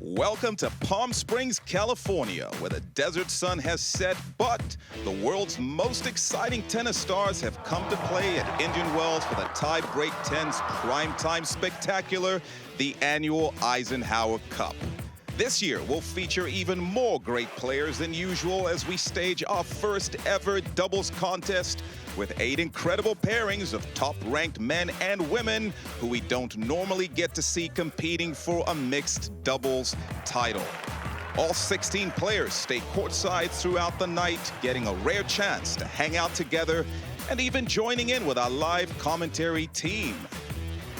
Welcome to Palm Springs, California, where the desert sun has set, but the world's most exciting tennis stars have come to play at Indian Wells for the Tie-Break 10's primetime spectacular, the annual Eisenhower Cup. This year, we'll feature even more great players than usual as we stage our first ever doubles contest with 8 incredible pairings of top-ranked men and women who we don't normally get to see competing for a mixed doubles title. All 16 players stay courtside throughout the night, getting a rare chance to hang out together and even joining in with our live commentary team.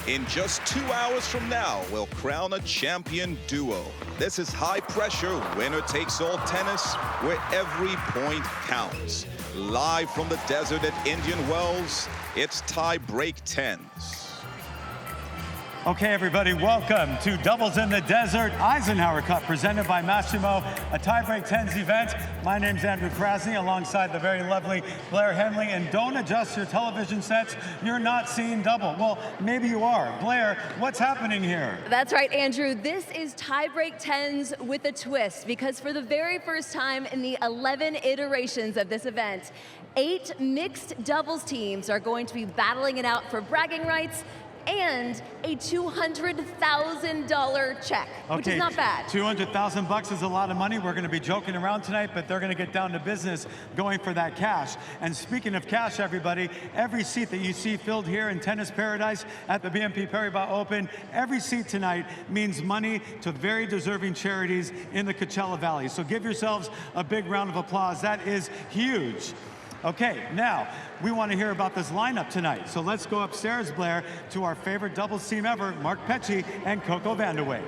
In just 2 hours from now, we'll crown a champion duo. This is high-pressure, winner-takes-all tennis, where every point counts. Live from the desert at Indian Wells, it's Tie-Break 10s. Okay, everybody, welcome to Doubles in the Desert Eisenhower Cup, presented by Massimo, a Tie-Break 10s event. My name's Andrew Krasny, alongside the very lovely Blair Henley. And don't adjust your television sets. You're not seeing double. Well, maybe you are. Blair, what's happening here? That's right, Andrew. This is Tie-Break 10s with a twist, because for the very first time in the 11 iterations of this event, 8 mixed doubles teams are going to be battling it out for bragging rights and a $200,000 check, which is not bad. $200,000 is a lot of money. We're going to be joking around tonight, but they're going to get down to business going for that cash. And speaking of cash, everybody, every seat that you see filled here in Tennis Paradise at the BNP Paribas Open, every seat tonight means money to very deserving charities in the Coachella Valley. So give yourselves a big round of applause. That is huge. Okay, now, we want to hear about this lineup tonight. So let's go upstairs, Blair, to our favorite doubles team ever, Mark Petchey and Coco Vandeweghe.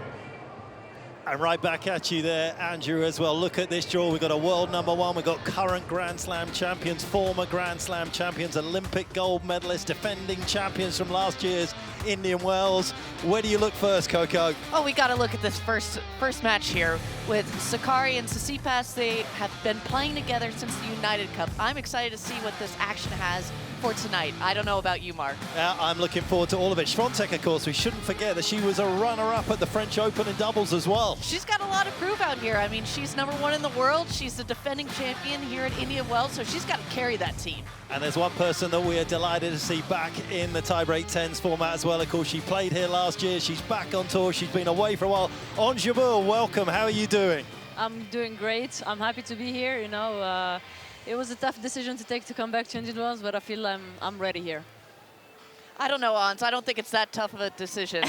And right back at you there, Andrew, as well. Look at this draw. We've got a world #1. We've got current Grand Slam champions, former Grand Slam champions, Olympic gold medalists, defending champions from last year's Indian Wells. Where do you look first, Coco? Oh, we got to look at this first match here with Sakkari and Tsitsipas. They have been playing together since the United Cup. I'm excited to see what this action has for tonight. I don't know about you, Mark. Yeah, I'm looking forward to all of it. Swiatek, of course, we shouldn't forget that she was a runner-up at the French Open in doubles as well. She's got a lot of proof out here. I mean, she's #1 in the world. She's the defending champion here at Indian Wells, so she's got to carry that team. And there's one person that we are delighted to see back in the Tie-Break 10s format as well. Of course, she played here last year. She's back on tour. She's been away for a while. Ons Jabeur, welcome. How are you doing? I'm doing great. I'm happy to be here. You know, it was a tough decision to take to come back to Indian Wells, but I feel I'm ready here. I don't know, Ons. I don't think it's that tough of a decision.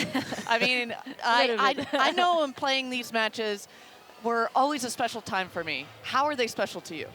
I mean, I know in playing these matches were always a special time for me. How are they special to you?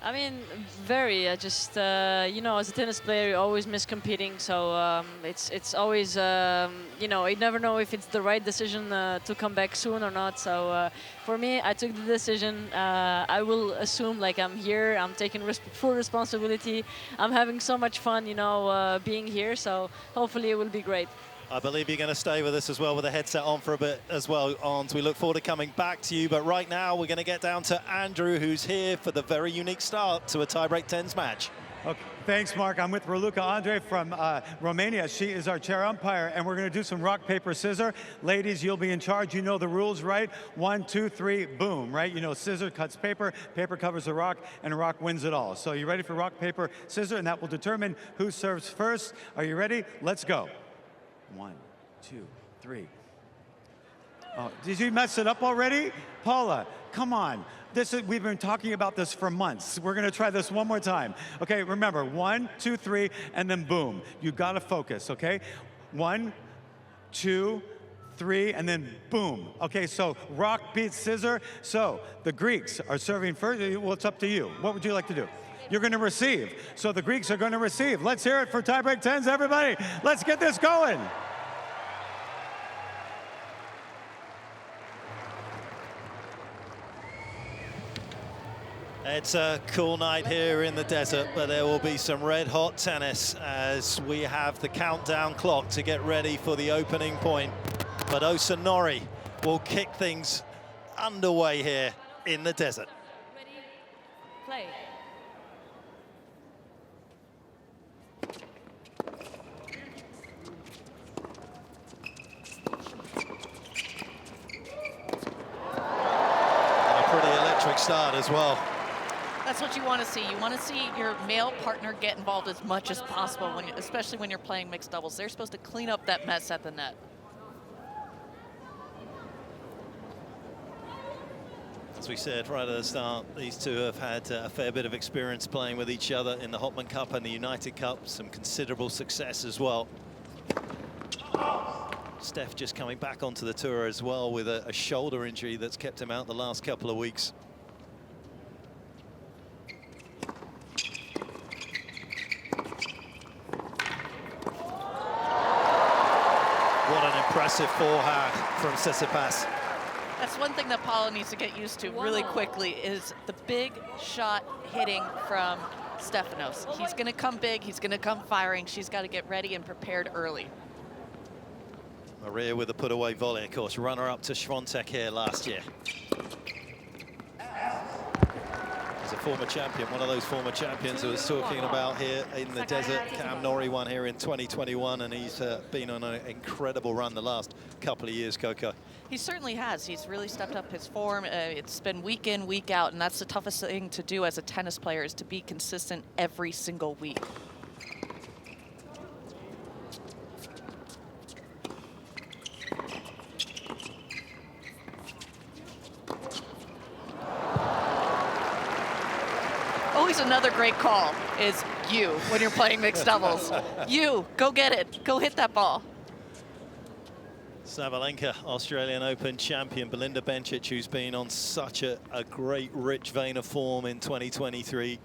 I mean, very. I just, you know, as a tennis player, you always miss competing. So it's always, you know, you never know if it's the right decision to come back soon or not. So for me, I took the decision. I will assume like I'm here. I'm taking full responsibility. I'm having so much fun, you know, being here. So hopefully it will be great. I believe you're going to stay with us as well with the headset on for a bit as well, Ons. We look forward to coming back to you. But right now, we're going to get down to Andrew, who's here for the very unique start to a Tie-Break 10s match. Okay, thanks, Mark. I'm with Raluca Andre from Romania. She is our chair umpire, and we're going to do some rock, paper, scissors. Ladies, you'll be in charge. You know the rules, right? 1, 2, 3, boom, right? You know, scissor cuts paper, paper covers the rock, and rock wins it all. So you ready for rock, paper, scissors? And that will determine who serves first. Are you ready? Let's go. 1, 2, 3. Oh, did you mess it up already? Paula, come on. We've been talking about this for months. We're going to try this one more time. Okay, remember, 1, 2, 3, and then boom. You got to focus, okay? 1, 2, 3, and then boom. Okay, so rock beats scissor. So the Greeks are serving first. Well, it's up to you. What would you like to do? You're going to receive. So the Greeks are going to receive. Let's hear it for Tie-Break 10s, everybody. Let's get this going. It's a cool night here in the desert, but there will be some red-hot tennis as we have the countdown clock to get ready for the opening point. But Osunori will kick things underway here in the desert. Ready? Play. start as well. That's what you want to see. You want to see your male partner get involved as much as possible, especially when you're playing mixed doubles. They're supposed to clean up that mess at the net. As we said right at the start, these two have had a fair bit of experience playing with each other in the Hopman Cup and the United Cup, some considerable success as well. Steph just coming back onto the tour as well with a shoulder injury that's kept him out the last couple of weeks. What an impressive forehand from Tsitsipas. That's one thing that Paula needs to get used to really quickly is the big shot hitting from Stefanos. He's going to come big, he's going to come firing. She's got to get ready and prepared early. Maria with a put-away volley, of course, runner-up to Swiatek here last year. He's a former champion, one of those former champions I was talking about here in the desert. Cam Norrie won here in 2021, and he's been on an incredible run the last couple of years, Coco. He certainly has. He's really stepped up his form. It's been week in, week out, and that's the toughest thing to do as a tennis player is to be consistent every single week. Always another great call is you when you're playing mixed doubles. You, go get it. Go hit that ball. Sabalenka, Australian Open champion. Belinda Bencic, who's been on such a great, rich vein of form in 2023.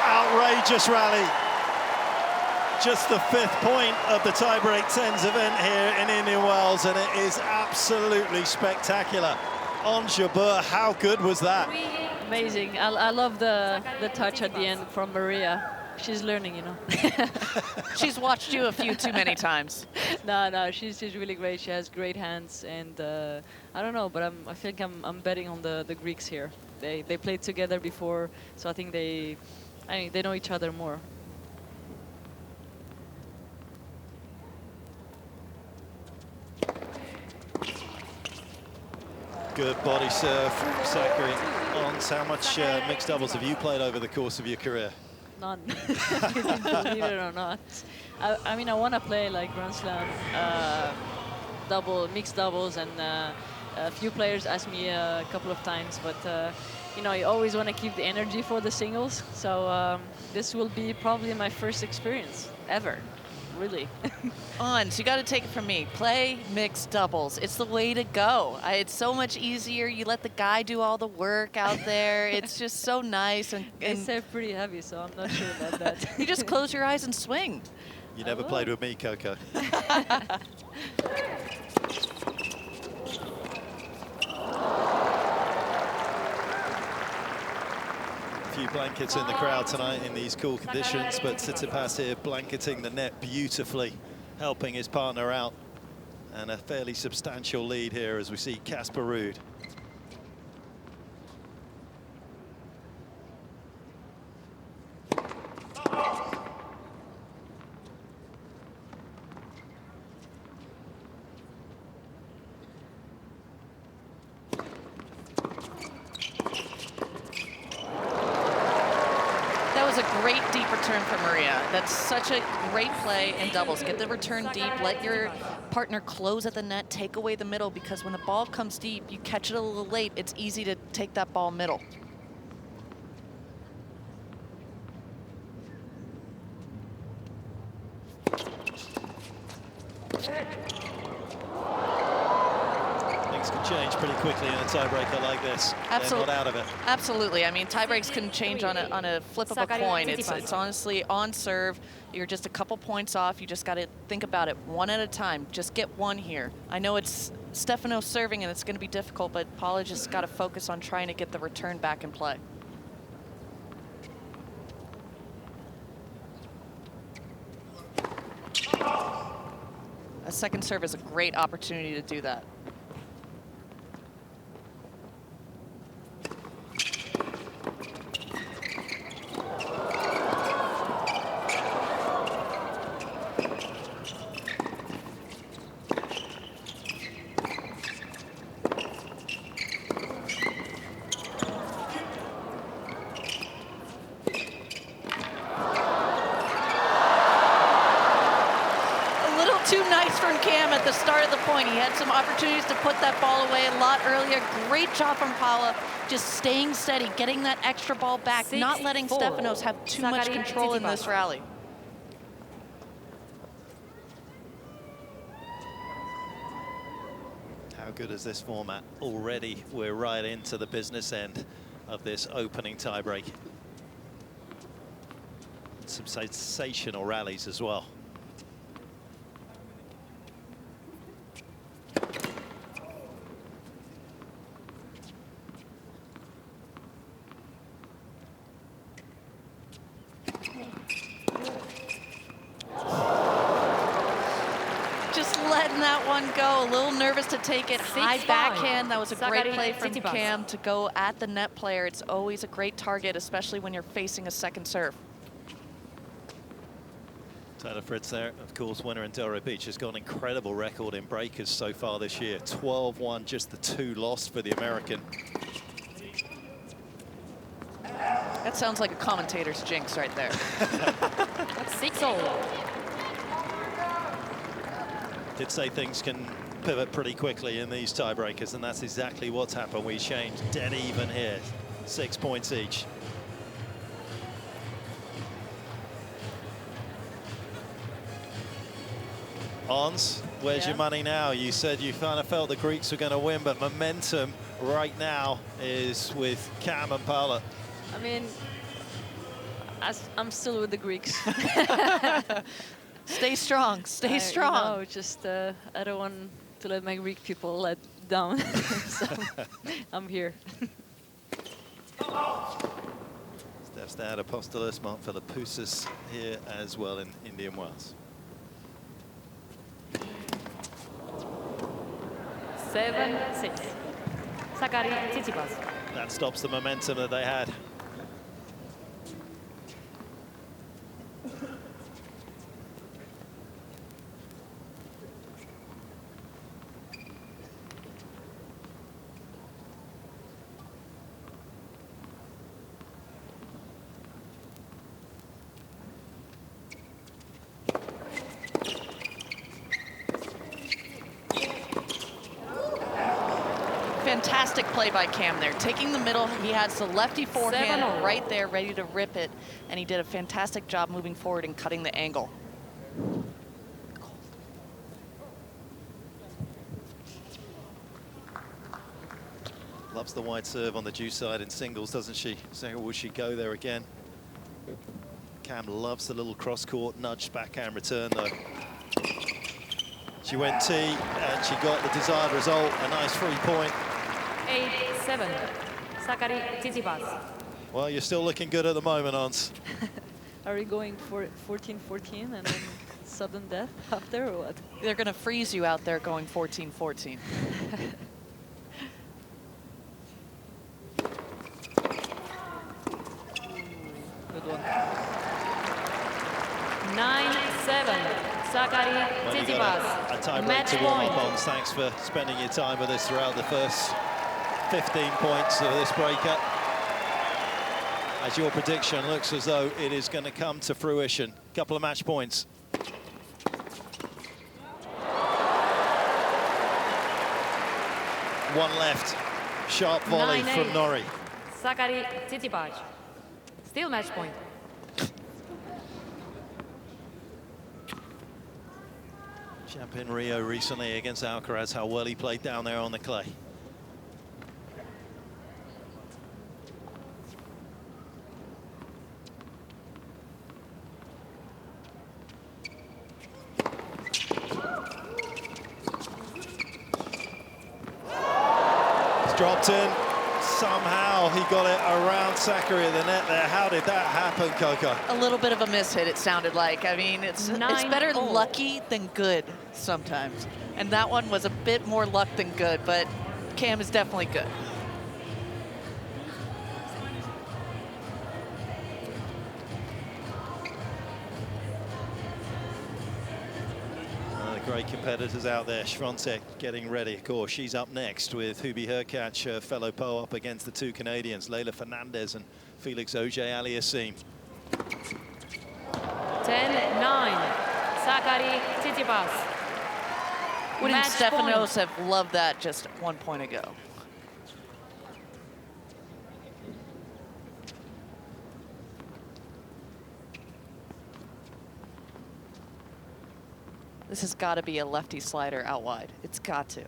Outrageous rally. Just the 5th point of the tiebreak tens event here in Indian Wells, and it is absolutely spectacular. On Jabeur, how good was that? Amazing. I love the touch at the end from Maria. She's learning, you know. She's watched you a few too many times. No, she's really great. She has great hands, and I don't know, but I think I'm betting on the Greeks here. They played together before, so I think they know each other more. Good body serve from Sakkari. Ons, how much mixed doubles have you played over the course of your career? None, believe it or not. I mean, I want to play like Grand Slam, mixed doubles, and a few players asked me a couple of times, but you know, you always want to keep the energy for the singles. So this will be probably my first experience ever, really. Ons, you got to take it from me. Play mixed doubles. It's the way to go. It's so much easier. You let the guy do all the work out there. It's just so nice. And They're pretty heavy, so I'm not sure about that. You just close your eyes and swing. You never played with me, Coco. A few blankets in the crowd tonight in these cool conditions, but Tsitsipas here blanketing the net beautifully, helping his partner out. And a fairly substantial lead here as we see Casper Ruud. Great deep return from Maria. That's such a great play in doubles. Get the return deep, let your partner close at the net, take away the middle, because when the ball comes deep, you catch it a little late, it's easy to take that ball middle. I think things can change pretty quickly in a tiebreaker like this. Absolutely. They're not out of it. Absolutely. I mean, tiebreaks can change on a flip of a coin. It's honestly on serve. You're just a couple points off. You just got to think about it one at a time. Just get one here. I know it's Stefano serving and it's going to be difficult, but Paula just got to focus on trying to get the return back in play. A second serve is a great opportunity to do that. Too nice from Cam at the start of the point. He had some opportunities to put that ball away a lot earlier. Great job from Paula, just staying steady, getting that extra ball back, not letting Stefanos have too much control in this rally. How good is this format? Already we're right into the business end of this opening tiebreak. Some sensational rallies as well. Letting that one go, a little nervous to take it. High backhand, that was a great play from Cam to go at the net player. It's always a great target, especially when you're facing a second serve. Taylor Fritz there, of course, winner in Delray Beach, has got an incredible record in breakers so far this year. 12-1, just the 2 lost for the American. That sounds like a commentator's jinx right there. That's 6-0. Did say things can pivot pretty quickly in these tiebreakers, and that's exactly what's happened. We changed dead even here, 6 points each. Ons, where's your money now? You said you kind of felt the Greeks were going to win, but momentum right now is with Cam and Paula. I mean, I'm still with the Greeks. Stay strong, stay strong. No, just I don't want to let my Greek people let down. So I'm here. Steph's dad, Apostolos, Mark Philippoussis here as well in Indian Wells. 7-6. Sakari Tsitsipas. That stops the momentum that they had. Fantastic play by Cam there. Taking the middle, he has the lefty forehand right there ready to rip it, and he did a fantastic job moving forward and cutting the angle. Loves the wide serve on the due side in singles, doesn't she? So will she go there again? Cam loves the little cross-court nudge backhand return, though. She went tee, and she got the desired result, a nice free point. 8-7. Sakari Tsitsipas. Well, you're still looking good at the moment, Ons. Are we going for 14-14 and then sudden death after, or what? They're going to freeze you out there going 14-14. Good one. 9-7. Sakari Tsitsipas. A tiebreak Match to warm up, point. Ons. Thanks for spending your time with us throughout the first 15 points of this breakup. As your prediction looks as though it is going to come to fruition. Couple of match points. One left. Sharp volley 9-8. from Norrie. Sakari Tsitsipas. Still match point. Champion Rio recently against Alcaraz, how well he played down there on the clay. It's dropped in. Somehow he got it around Sakkari at the net there. How did that happen, Coco? A little bit of a miss hit, it sounded like. I mean, it's better lucky than good sometimes. And that one was a bit more luck than good, but Cam is definitely good. Great competitors out there. Świątek getting ready. Of course, she's up next with Hubie Hurkacz, her fellow Poe, up against the two Canadians, Leylah Fernandez and Felix Auger-Aliassime. 10-9. Sakkari Tsitsipas. Wouldn't Match Stefanos have loved that just 1 point ago? This has got to be a lefty slider out wide. It's got to.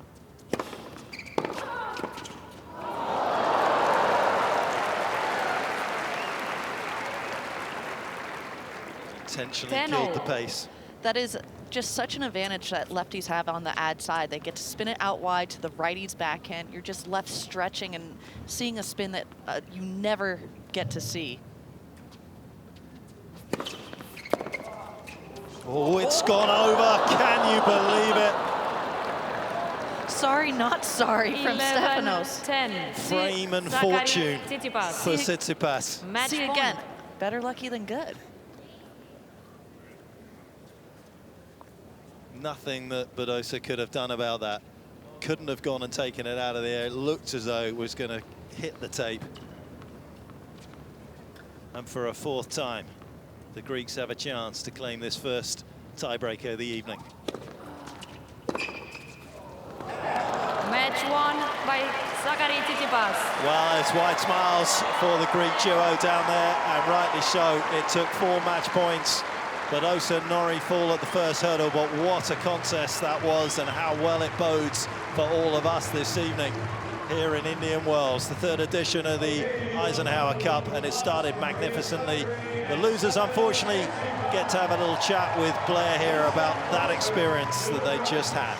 Intentionally killed the pace. That is just such an advantage that lefties have on the ad side. They get to spin it out wide to the righty's backhand. You're just left stretching and seeing a spin that you never get to see. Oh, it's gone over. Can you believe it? Sorry, not sorry from Stefanos. 11-10. Frame and Sakkari fortune Tsitsipas. for Tsitsipas. Match See point. again, better lucky than good. Nothing that Badosa could have done about that. Couldn't have gone and taken it out of the air. It looked as though it was going to hit the tape. And for a fourth time, the Greeks have a chance to claim this first tiebreaker of the evening. Match won by Sakkari Tsitsipas. Well, it's white smiles for the Greek duo down there, and rightly so. It took 4 match points. Badosa and Norrie fall at the first hurdle, but what a contest that was, and how well it bodes for all of us this evening here in Indian Wells, the 3rd edition of the Eisenhower Cup, and it started magnificently. The losers, unfortunately, get to have a little chat with Blair here about that experience that they just had.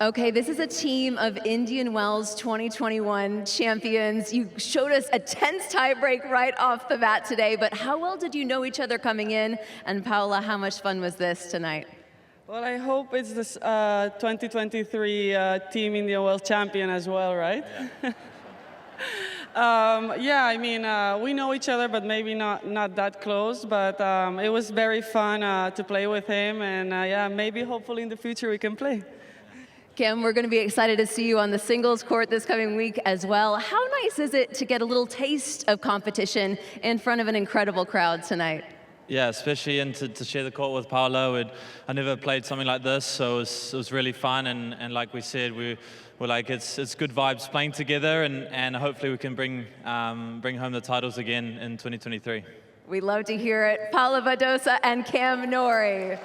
Okay, this is a team of Indian Wells 2021 champions. You showed us a tense tiebreak right off the bat today, but how well did you know each other coming in? And Paula, how much fun was this tonight? Well, I hope it's this 2023 Team Indian Wells champion as well, right? Yeah, I mean, we know each other, but maybe not that close. But it was very fun to play with him, and yeah, maybe hopefully in the future we can play. Kim, we're going to be excited to see you on the singles court this coming week as well. How nice is it to get a little taste of competition in front of an incredible crowd tonight? Yeah, especially and to share the court with Paolo. I never played something like this, so it was really fun. And like we said, we're like it's good vibes playing together, and hopefully we can bring home the titles again in 2023. We love to hear it. Paula Badosa and Cam Norrie.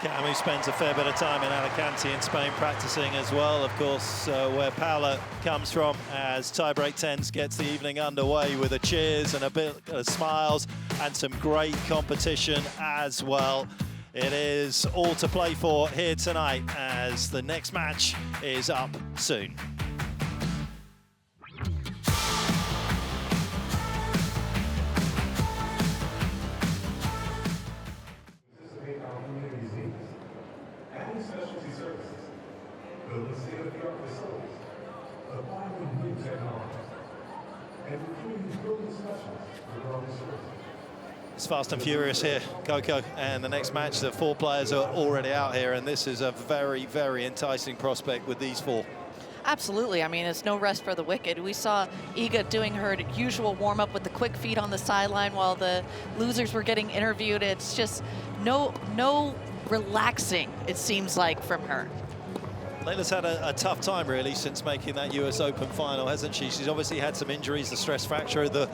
Cam, who spends a fair bit of time in Alicante in Spain practicing as well, of course, where Paula comes from, as tiebreak 10s gets the evening underway with a cheers and a bit of smiles and some great competition as well. It is all to play for here tonight, as the next match is up soon. Specialty services, building state-of-the-art facilities, applying with new technologies, and recruiting building specialists for building services. It's fast and furious here, Coco, and the next match, the 4 players are already out here, and this is a very, very enticing prospect with these 4. Absolutely. I mean, it's no rest for the wicked. We saw Iga doing her usual warm-up with the quick feet on the sideline while the losers were getting interviewed. It's just no relaxing, it seems like, from her. Layla's had a tough time, really, since making that US Open final, hasn't she? She's obviously had some injuries, the stress fracture of the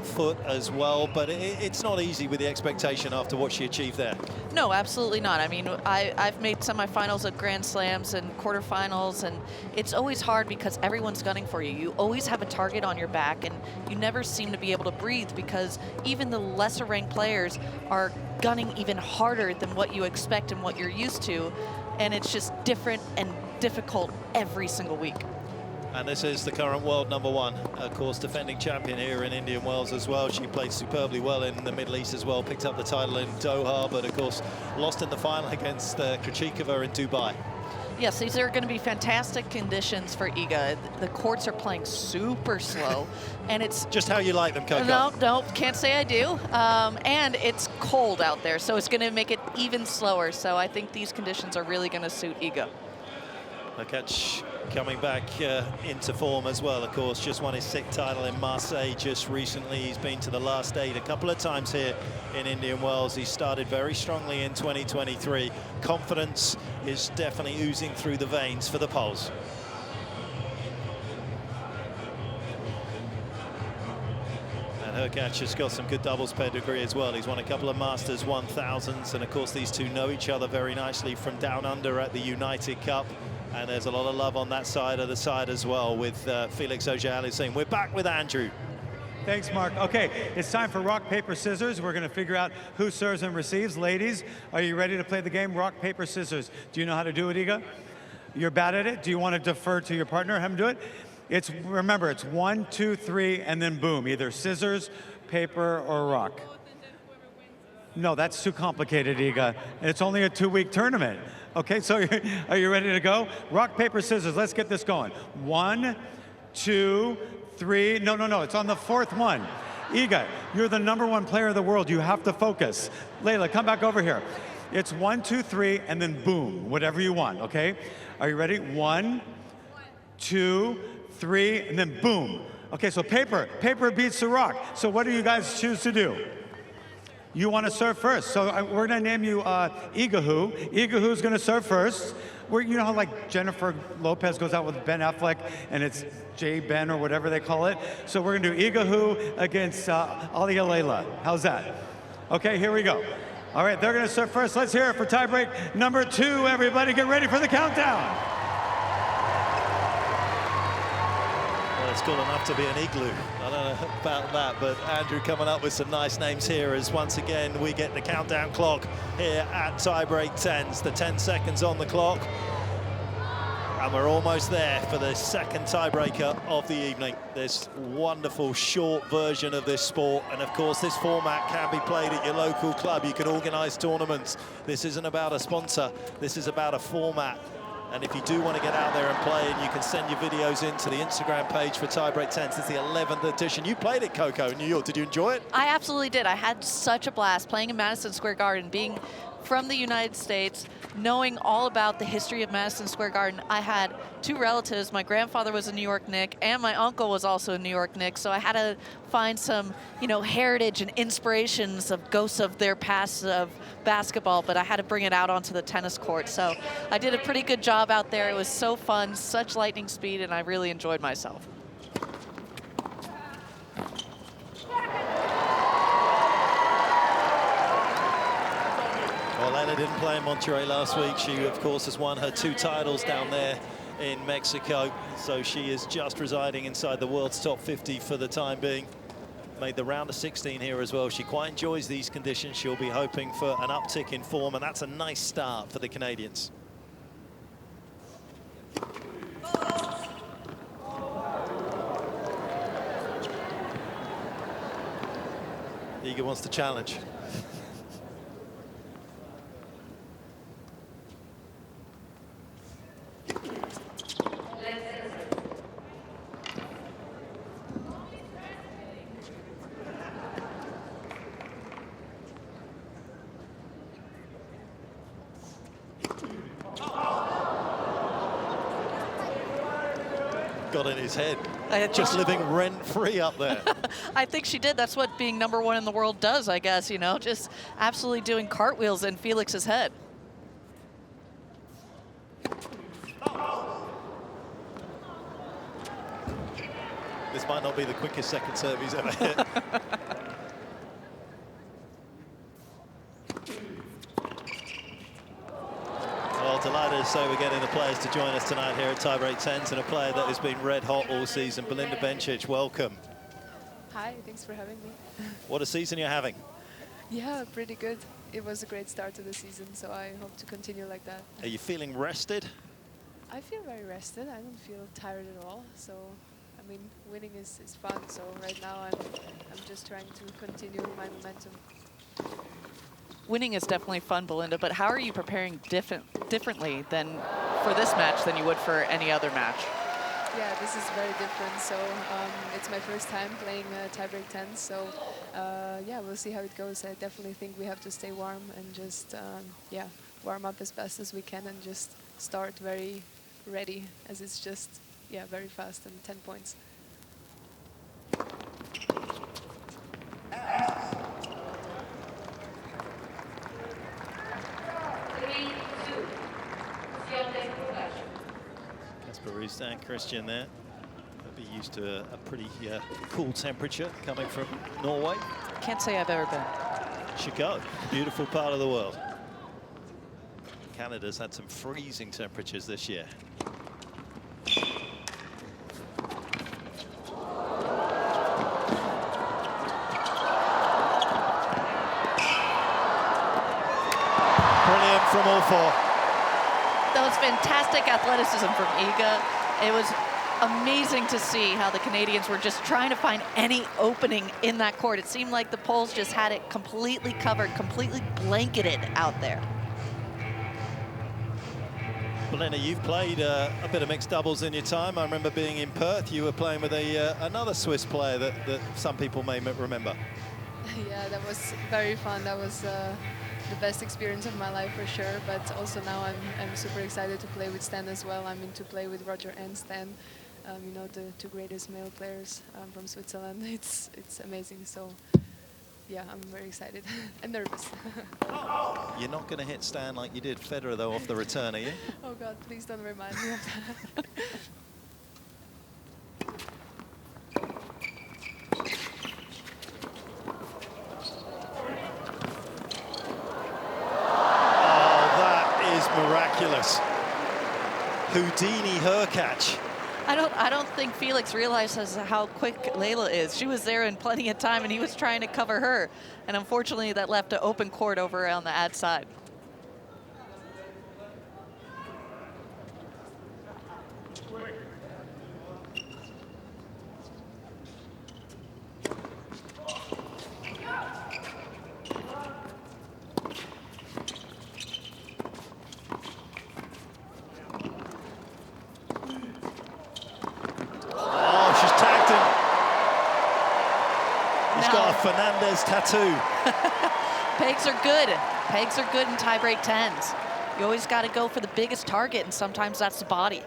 foot as well, but it's not easy with the expectation after what she achieved there. No, absolutely not. I mean, I've made semifinals at Grand Slams and quarterfinals, and it's always hard because everyone's gunning for you. You always have a target on your back, and you never seem to be able to breathe because even the lesser-ranked players are gunning even harder than what you expect and what you're used to, and it's just different and difficult every single week. And this is the current world #1, of course, defending champion here in Indian Wells as well. She played superbly well in the Middle East as well, picked up the title in Doha, but of course lost in the final against Krejcikova in Dubai. Yes, these are going to be fantastic conditions for Iga. The courts are playing super slow, and it's just how you like them, Coco. No, can't say I do. And it's cold out there, so it's going to make it even slower. So I think these conditions are really going to suit Iga. Hurkacz coming back into form as well, of course. Just won his 6th title in Marseille just recently. He's been to the last 8 a couple of times here in Indian Wells. He started very strongly in 2023. Confidence is definitely oozing through the veins for the Poles. And Hurkacz has got some good doubles pedigree as well. He's won a couple of Masters 1000s, and of course these two know each other very nicely from down under at the United Cup. And there's a lot of love on that side of the side as well with Felix Auger-Aliassime. We're back with Andrew. Thanks, Mark. Okay, it's time for rock, paper, scissors. We're going to figure out who serves and receives. Ladies, are you ready to play the game? Rock, paper, scissors. Do you know how to do it, Iga? You're bad at it? Do you want to defer to your partner, have him do it? Remember, it's 1, 2, 3, and then boom. Either scissors, paper, or rock. No, that's too complicated, Iga. It's only a 2-week tournament. Okay, so are you ready to go? Rock, paper, scissors. Let's get this going. 1, 2, 3. No. It's on the 4th one. Iga, you're the #1 player of the world. You have to focus. Layla, come back over here. It's 1, 2, 3, and then boom. Whatever you want, okay? Are you ready? 1, 2, 3, and then boom. Okay, so paper beats the rock. So what do you guys choose to do? You want to serve first. So we're going to name you Igahoo. Igahoo's going to serve first. You know how like Jennifer Lopez goes out with Ben Affleck and it's J Ben or whatever they call it? So we're going to do Igahoo against Alia Layla. How's that? Okay, here we go. All right, they're going to serve first. Let's hear it for tiebreak #2, everybody. Get ready for the countdown. It's cool enough to be an igloo. I don't know about that, but Andrew coming up with some nice names here as once again we get the countdown clock here at tiebreak 10s. The 10 seconds on the clock. And we're almost there for the 2nd tiebreaker of the evening. This wonderful short version of this sport. And of course, this format can be played at your local club. You can organize tournaments. This isn't about a sponsor. This is about a format. And if you do want to get out there and play, and you can send your videos into the Instagram page for Tiebreak 10s. It's the 11th edition. You played it, Coco, in New York. Did you enjoy it? I absolutely did. I had such a blast playing in Madison Square Garden, being from the United States, knowing all about the history of Madison Square Garden. I had 2 relatives. My grandfather was a New York Knick, and my uncle was also a New York Knick. So I had to find some, heritage and inspirations of ghosts of their past of basketball, but I had to bring it out onto the tennis court. So I did a pretty good job out there. It was so fun, such lightning speed, and I really enjoyed myself. Well, Layla didn't play in Monterrey last week. She, of course, has won her 2 titles down there in Mexico. So she is just residing inside the world's top 50 for the time being. Made the round of 16 here as well. She quite enjoys these conditions. She'll be hoping for an uptick in form, and that's a nice start for the Canadians. Iga wants to challenge. Got in his head. Just living rent-free up there. I think she did. That's what being #1 in the world does, I guess, just absolutely doing cartwheels in Felix's head. This might not be the quickest second serve he's ever hit. Well, delighted to say we're getting the players to join us tonight here at Tiebreak 10s, and a player that has been red hot all season. Belinda Bencic, welcome. Hi, thanks for having me. What a season you're having. Yeah, pretty good. It was a great start to the season, so I hope to continue like that. Are you feeling rested? I feel very rested. I don't feel tired at all. So, I mean, winning is fun. So right now I'm just trying to continue my momentum. Winning is definitely fun, Belinda, but how are you preparing differently than for this match than you would for any other match? Yeah, this is very different. So it's my first time playing Tiebreak 10. So yeah, we'll see how it goes. I definitely think we have to stay warm and just yeah, warm up as fast as we can and just start very ready, as it's just yeah, very fast and 10 points. Casper Ruud and Christian there. They'll be used to a pretty cool temperature coming from Norway. Can't say I've ever been. Should go. Beautiful part of the world. Canada's had some freezing temperatures this year. Brilliant from all four. That was fantastic athleticism from Iga. It was amazing to see how the Canadians were just trying to find any opening in that court. It seemed like the Poles just had it completely covered, completely blanketed out there. Belinda, you've played a bit of mixed doubles in your time. I remember being in Perth. You were playing with another Swiss player that some people may remember. Yeah, that was very fun. That was the best experience of my life for sure. But also now I'm super excited to play with Stan as well. I mean, to play with Roger and Stan, you know, the two greatest male players from Switzerland. It's amazing. So yeah, I'm very excited and nervous. You're not going to hit Stan like you did Federer though off the return, are you? Oh God, please don't remind me of that. Miraculous. Houdini her catch. I don't think Felix realizes how quick Leylah is. She was there in plenty of time and he was trying to cover her. And unfortunately that left an open court over on the ad side. Fernandez tattoo. Pegs are good. Pegs are good in tiebreak 10s. You always got to go for the biggest target, and sometimes that's the body.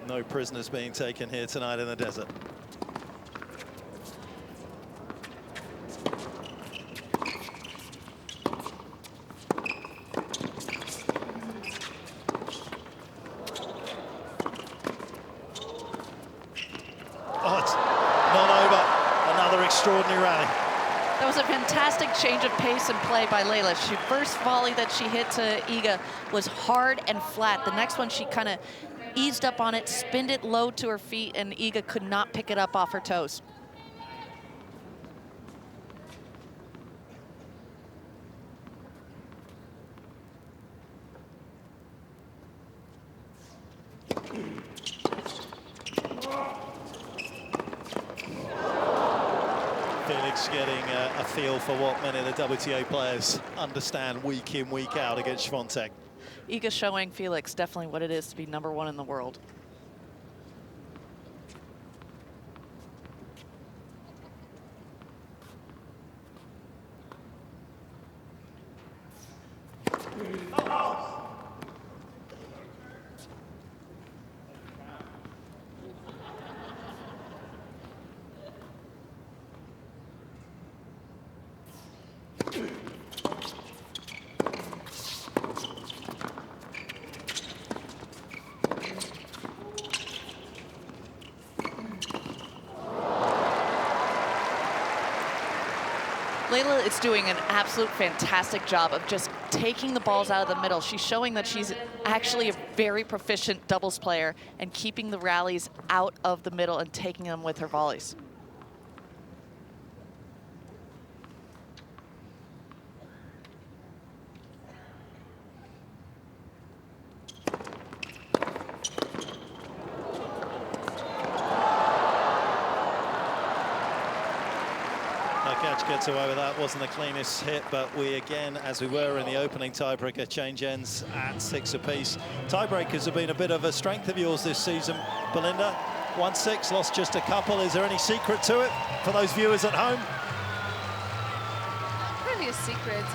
No prisoners being taken here tonight in the desert. Extraordinary rally. That was a fantastic change of pace and play by Leylah. She first volley that she hit to Iga was hard and flat. The next one she kind of eased up on it, spinned it low to her feet, and Iga could not pick it up off her toes. Felix getting a feel for what many of the WTA players understand week in, week out against Swiatek. Iga showing Felix definitely what it is to be #1 in the world. Leylah is doing an absolute fantastic job of just taking the balls out of the middle. She's showing that she's actually a very proficient doubles player and keeping the rallies out of the middle and taking them with her volleys. Hurkacz gets away with that. Wasn't the cleanest hit, but we again, as we were in the opening tiebreaker, change ends at 6 apiece. Tiebreakers have been a bit of a strength of yours this season, Belinda. 1-6, lost just a couple. Is there any secret to it for those viewers at home? Not really a secret.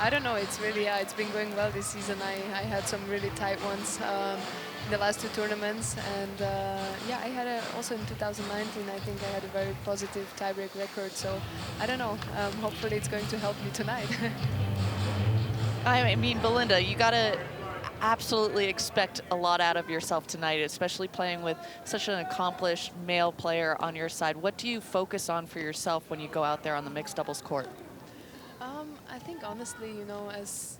I don't know. It's really, it's been going well this season. I had some really tight ones in the last 2 tournaments, and yeah, I had also in 2019. I think I had a very positive tiebreak record. So I don't know. Hopefully, it's going to help me tonight. I mean, Belinda, you gotta absolutely expect a lot out of yourself tonight, especially playing with such an accomplished male player on your side. What do you focus on for yourself when you go out there on the mixed doubles court? I think honestly, you know, as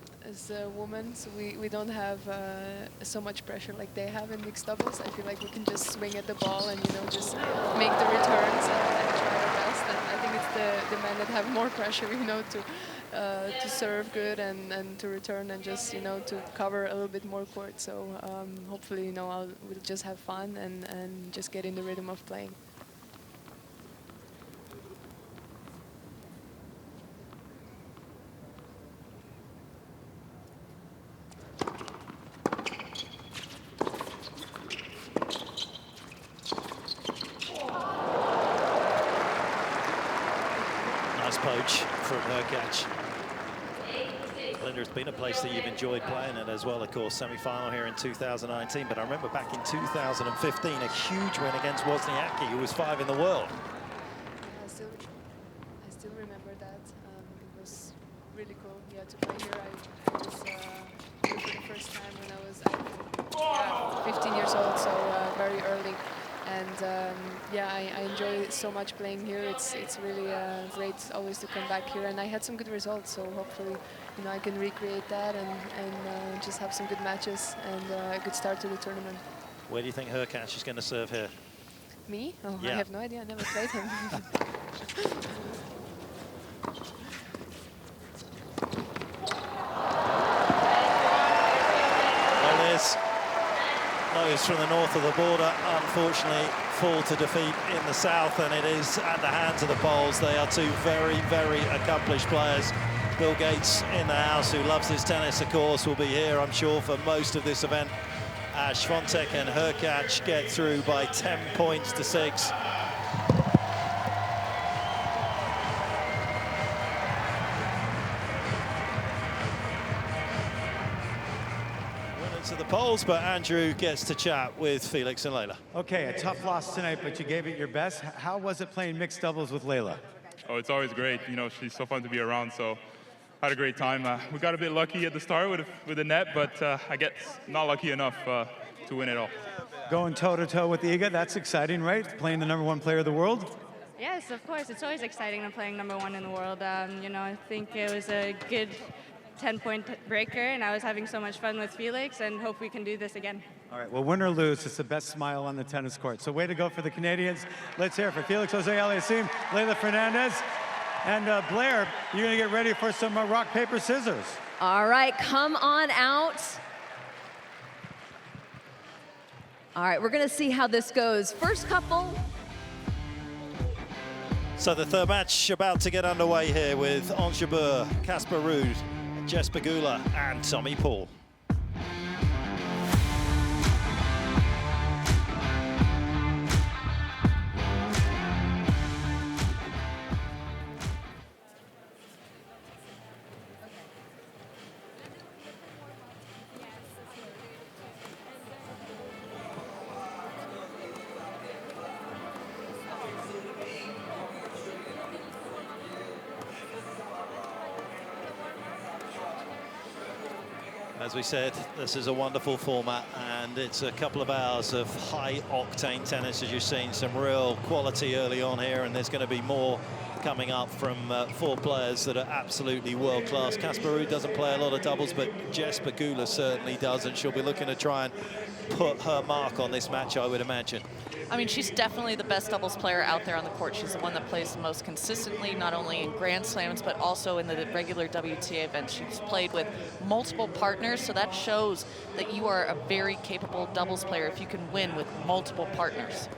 a woman, so we don't have so much pressure like they have in mixed doubles. I feel like we can just swing at the ball and, you know, just make the returns and try our best. And I think it's the men that have more pressure, you know, to serve good and to return and just, you know, to cover a little bit more court. So hopefully, you know, we'll just have fun and just get in the rhythm of playing. Poach from Hurkacz. Belinda, it's been a place that you've enjoyed playing at as well, of course, semi-final here in 2019, but I remember back in 2015, a huge win against Wozniacki, who was 5 in the world. I still remember that. It was really cool, yeah, to play here. I was here for the first time when I was 15 years old, so very early. And yeah, I enjoy so much playing here. It's really great always to come back here, and I had some good results. So hopefully, you know, I can recreate that and just have some good matches and a good start to the tournament. Where do you think Hurkacz is going to serve here? Me? Oh, yeah. I have no idea. I never played him. Well, there's those from the north of the border, unfortunately, fall to defeat in the south, and it is at the hands of the Poles. They are 2 very, very accomplished players. Bill Gates in the house, who loves his tennis, of course, will be here, I'm sure, for most of this event. Swiatek and Hurkacz get through by 10 points to 6. To the Poles, but Andrew gets to chat with Felix and Leylah. Okay, a tough loss tonight, but you gave it your best. How was it playing mixed doubles with Leylah? Oh, it's always great. You know, she's so fun to be around, so I had a great time. We got a bit lucky at the start with the net, but I guess not lucky enough to win it all. Going toe-to-toe with Iga, that's exciting, right? Playing the #1 player of the world? Yes, of course. It's always exciting to playing #1 in the world. You know, I think it was a good 10-point breaker, and I was having so much fun with Felix, and hope we can do this again. All right, well, win or lose, it's the best smile on the tennis court. So way to go for the Canadians. Let's hear it for Felix Auger-Aliassime, Leylah Fernandez, and Blair, you're gonna get ready for some rock, paper, scissors. All right, come on out. All right, we're gonna see how this goes. First couple. So the third match about to get underway here with Ons Jabeur, Casper Ruud, Jess Pegula and Tommy Paul. As we said, this is a wonderful format, and it's a couple of hours of high-octane tennis, as you've seen. Some real quality early on here, and there's going to be more coming up from 4 players that are absolutely world-class. Casper Ruud doesn't play a lot of doubles, but Jess Pegula certainly does, and she'll be looking to try and put her mark on this match, I would imagine. I mean, she's definitely the best doubles player out there on the court. She's the one that plays the most consistently, not only in Grand Slams, but also in the regular WTA events. She's played with multiple partners, so that shows that you are a very capable doubles player if you can win with multiple partners.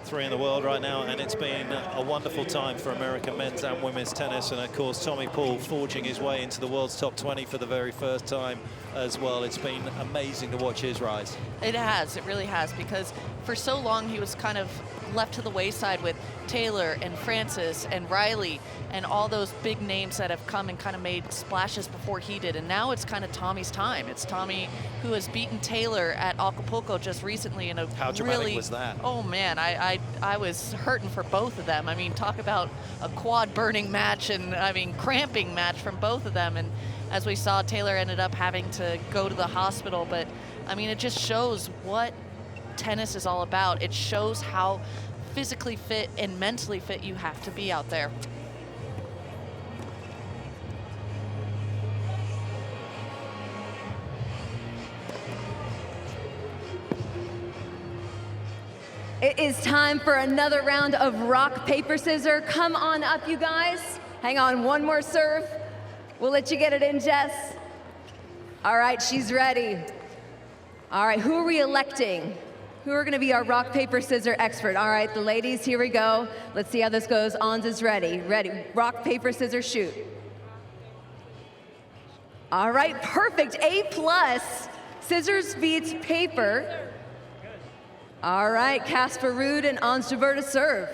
3 in the world right now, and it's been a wonderful time for American men's and women's tennis. And of course, Tommy Paul forging his way into the world's top 20 for the very first time as well. It's been amazing to watch his rise. It has, it really has, because for so long he was kind of left to the wayside with Taylor and Francis and Riley and all those big names that have come and kind of made splashes before he did. And now it's kind of Tommy's time. It's Tommy who has beaten Taylor at Acapulco just recently in a How dramatic was that? Oh man, I was hurting for both of them. I mean, talk about a quad burning match and I mean cramping match from both of them. And as we saw, Taylor ended up having to go to the hospital. But I mean, it just shows what tennis is all about. It shows how physically fit and mentally fit you have to be out there. It is time for another round of rock, paper, scissors. Come on up, you guys. Hang on, one more serve. We'll let you get it in, Jess. All right, she's ready. All right, who are we electing? Who are gonna be our rock, paper, scissors expert? All right, the ladies, here we go. Let's see how this goes. Ons is ready. Ready, rock, paper, scissors, shoot. All right, perfect, A+. Scissors beats paper. All right, Casper Ruud and Ons Jabeur to serve.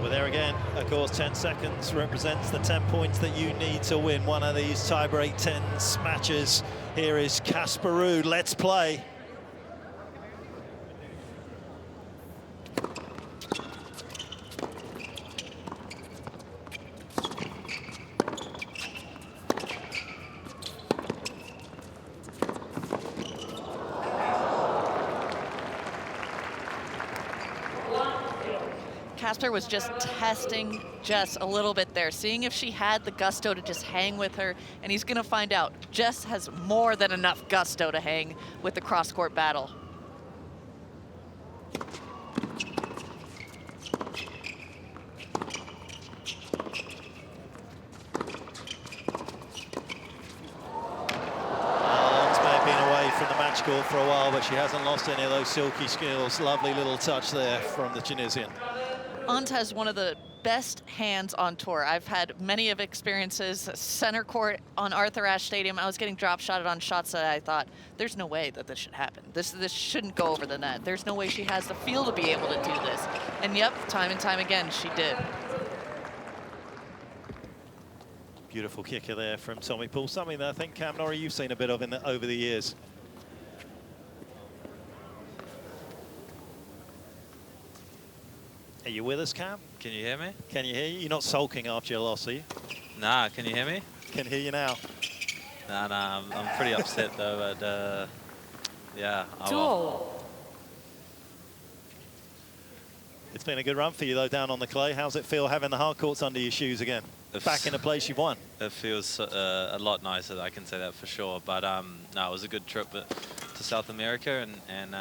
Well, there again, of course, 10 seconds represents the 10 points that you need to win one of these tiebreak 10s matches. Here is Casper Ruud. Let's play. Casper was just testing Jess a little bit there, seeing if she had the gusto to just hang with her, and he's gonna find out. Jess has more than enough gusto to hang with the cross-court battle. Court for a while, but she hasn't lost any of those silky skills. Lovely little touch there from the Tunisian. Ons has one of the best hands on tour. I've had many of experiences, center court on Arthur Ashe Stadium. I was getting drop shotted on shots that I thought, there's no way that this should happen. This shouldn't go over the net. There's no way she has the feel to be able to do this. And yep, time and time again, she did. Beautiful kicker there from Tommy Paul. Something that I think, Cam Norrie, you've seen a bit of over the years. Are you with us, Cam? Can you hear me? Can you hear you? You're not sulking after your loss, are you? Nah, can you hear me? Can hear you now. Nah, I'm pretty upset though, but yeah. It's been a good run for you though down on the clay. How's it feel having the hard courts under your shoes again? Back in a place you've won. It feels a lot nicer, I can say that for sure. But no, it was a good trip to South America and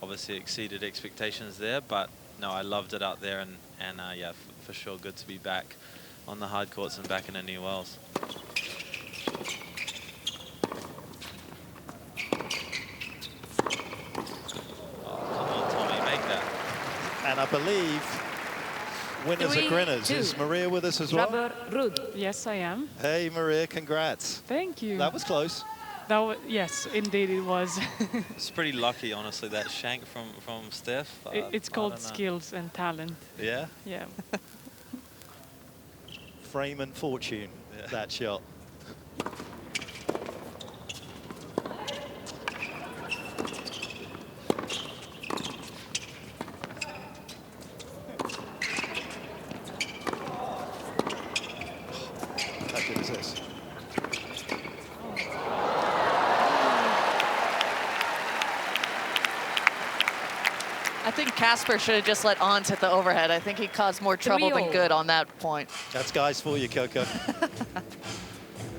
obviously exceeded expectations there, but no, I loved it out there, and yeah, for sure, good to be back on the hard courts and back in a new Wells. Oh, come on, Tommy, make that. And I believe winners are grinners. Is Maria with us as well? Ruud. Yes, I am. Hey, Maria, congrats. Thank you. That was close. Yes, indeed it was. It's pretty lucky, honestly, that shank from Steph. It's called skills and talent. Yeah? Yeah. Frame and fortune, that shot. How good is this? Casper should have just let Ons hit the overhead. I think he caused more trouble than good on that point. That's guys for you, Coco.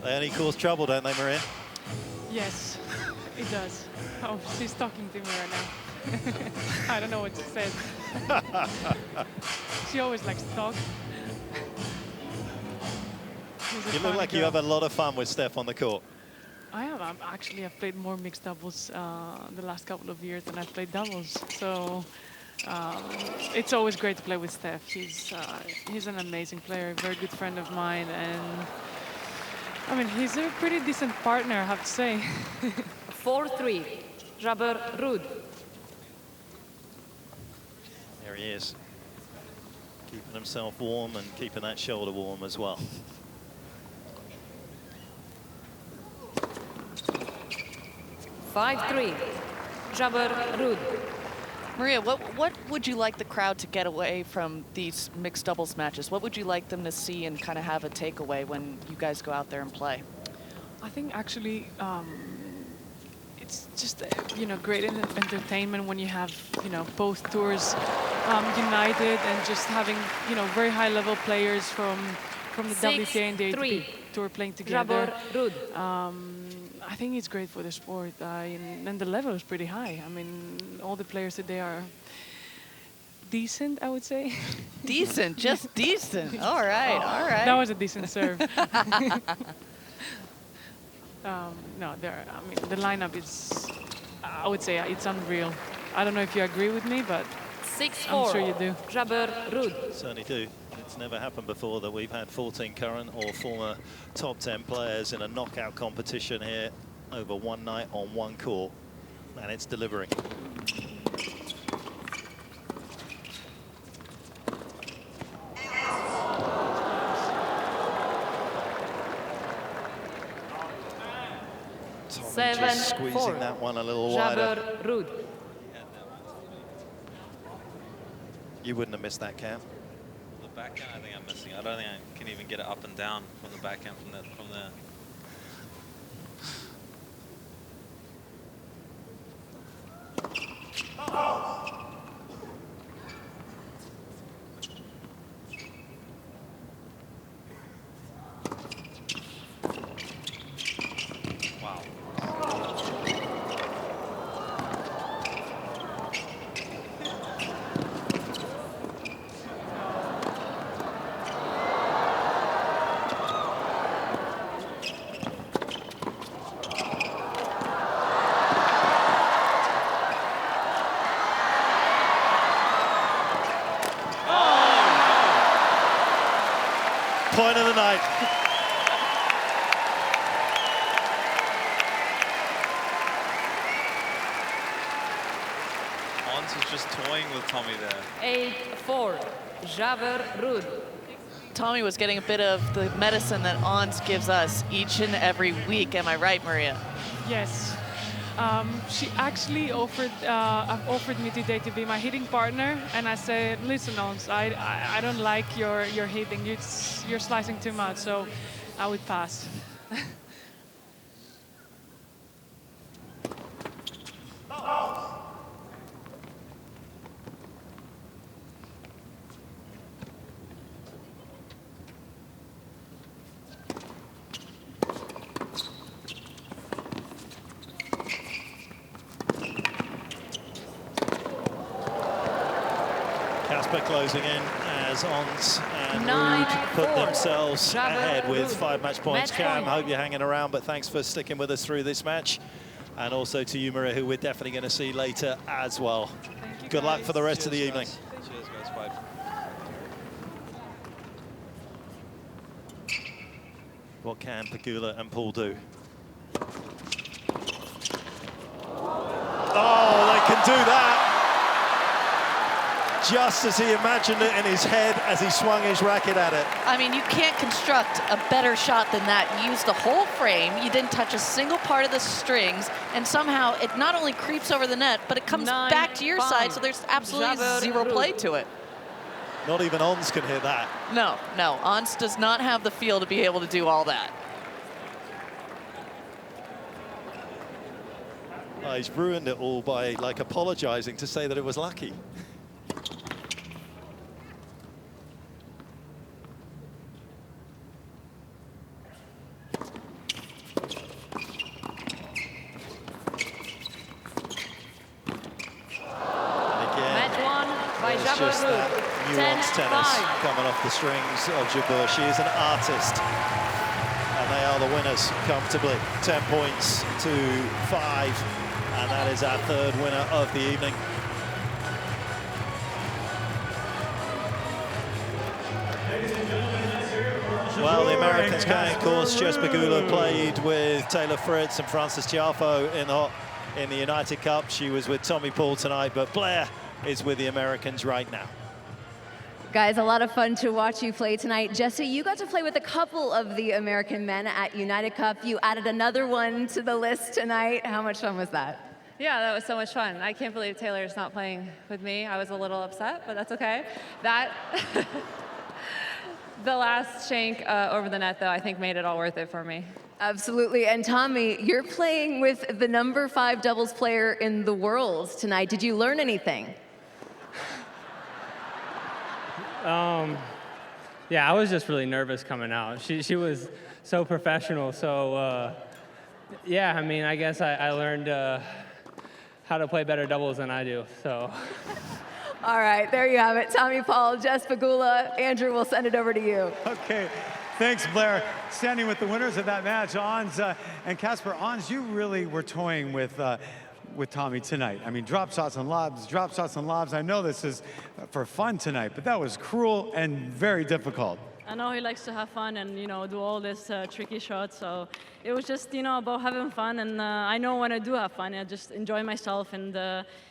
They only cause trouble, don't they, Maria? Yes, it does. Oh, she's talking to me right now. I don't know what she said. She always likes to talk. You look like you have a lot of fun with Steph on the court. I am. I've played more mixed doubles the last couple of years than I've played doubles. So it's always great to play with Steph. He's an amazing player, a very good friend of mine, and I mean, he's a pretty decent partner, I have to say. 4-3, Jabeur Roud. There he is, keeping himself warm and keeping that shoulder warm as well. Five-3, Jabeur Roud. Maria, what would you like the crowd to get away from these mixed doubles matches? What would you like them to see and kind of have a takeaway when you guys go out there and play? I think actually it's just great entertainment when you have both tours united and just having very high level players from the WTA and the ATP tour playing together. I think it's great for the sport, and the level is pretty high. I mean, all the players today are decent, I would say. Decent, just decent. All right, all right. That was a decent serve. No, I mean, the lineup is, I would say, it's unreal. I don't know if you agree with me, but 6-4, I'm sure you do. Jabeur Roud. Certainly do. It's never happened before that we've had 14 current or former top 10 players in a knockout competition here over one night on one court, and it's delivering. Tommy just squeezing that one a little wider. Jabeur Roud. You wouldn't have missed that, Cam. The backhand, I think I'm missing. I don't think I can even get it up and down from the backhand from there. Point of the night. Ons is just toying with Tommy there. 8-4, Jabeur Roud. Tommy was getting a bit of the medicine that Ons gives us each and every week. Am I right, Maria? Yes. She actually offered me today to be my hitting partner, and I said, listen, Ons, I don't like your hitting. You're slicing too much, so I would pass. Casper closing in as Ons and 9-4. Roud put themselves Jabeur ahead with Roud. 5 match points. Match Cam, point. hope you're hanging around, but thanks for sticking with us through this match. And also to you, Maria, who we're definitely going to see later as well. Good luck for the rest of the evening. Cheers, guys. Bye. What can Pegula and Paul do? Oh, they can do that! Just as he imagined it in his head as he swung his racket at it. I mean, you can't construct a better shot than that. You used the whole frame, you didn't touch a single part of the strings, and somehow it not only creeps over the net, but it comes back to your side, so there's absolutely Jabeur zero Roud. play to it. Not even Ons can hit that. No, no, Ons does not have the feel to be able to do all that. Oh, he's ruined it all by, like, apologizing to say that it was lucky. wants tennis coming off the strings of Jabeur. She is an artist. And they are the winners comfortably. 10 points to 5. And that is our third winner of the evening. Well, the Americans going, of course. Jess Pegula played with Taylor Fritz and Frances Tiafoe in the United Cup. She was with Tommy Paul tonight, but Blair is with the Americans right now. Guys, a lot of fun to watch you play tonight. Jesse, you got to play with a couple of the American men at United Cup. You added another one to the list tonight. How much fun was that? Yeah, that was so much fun. I can't believe Taylor's not playing with me. I was a little upset, but that's okay. The last shank over the net, though, I think made it all worth it for me. Absolutely. And Tommy, you're playing with the #5 doubles player in the world tonight. Did you learn anything? Yeah, I was just really nervous coming out. She was so professional. So, yeah, I mean, I guess I learned how to play better doubles than I do. So. All right, there you have it. Tommy Paul, Jess Pegula. Andrew, we'll send it over to you. Okay, thanks, Blair. Standing with the winners of that match, Ons and Casper. Ons, you really were toying with Tommy tonight. I mean, drop shots and lobs, drop shots and lobs. I know this is for fun tonight, but that was cruel and very difficult. I know he likes to have fun and, you know, do all this tricky shots. So it was just, you know, about having fun. And I know when I do have fun, I just enjoy myself. And,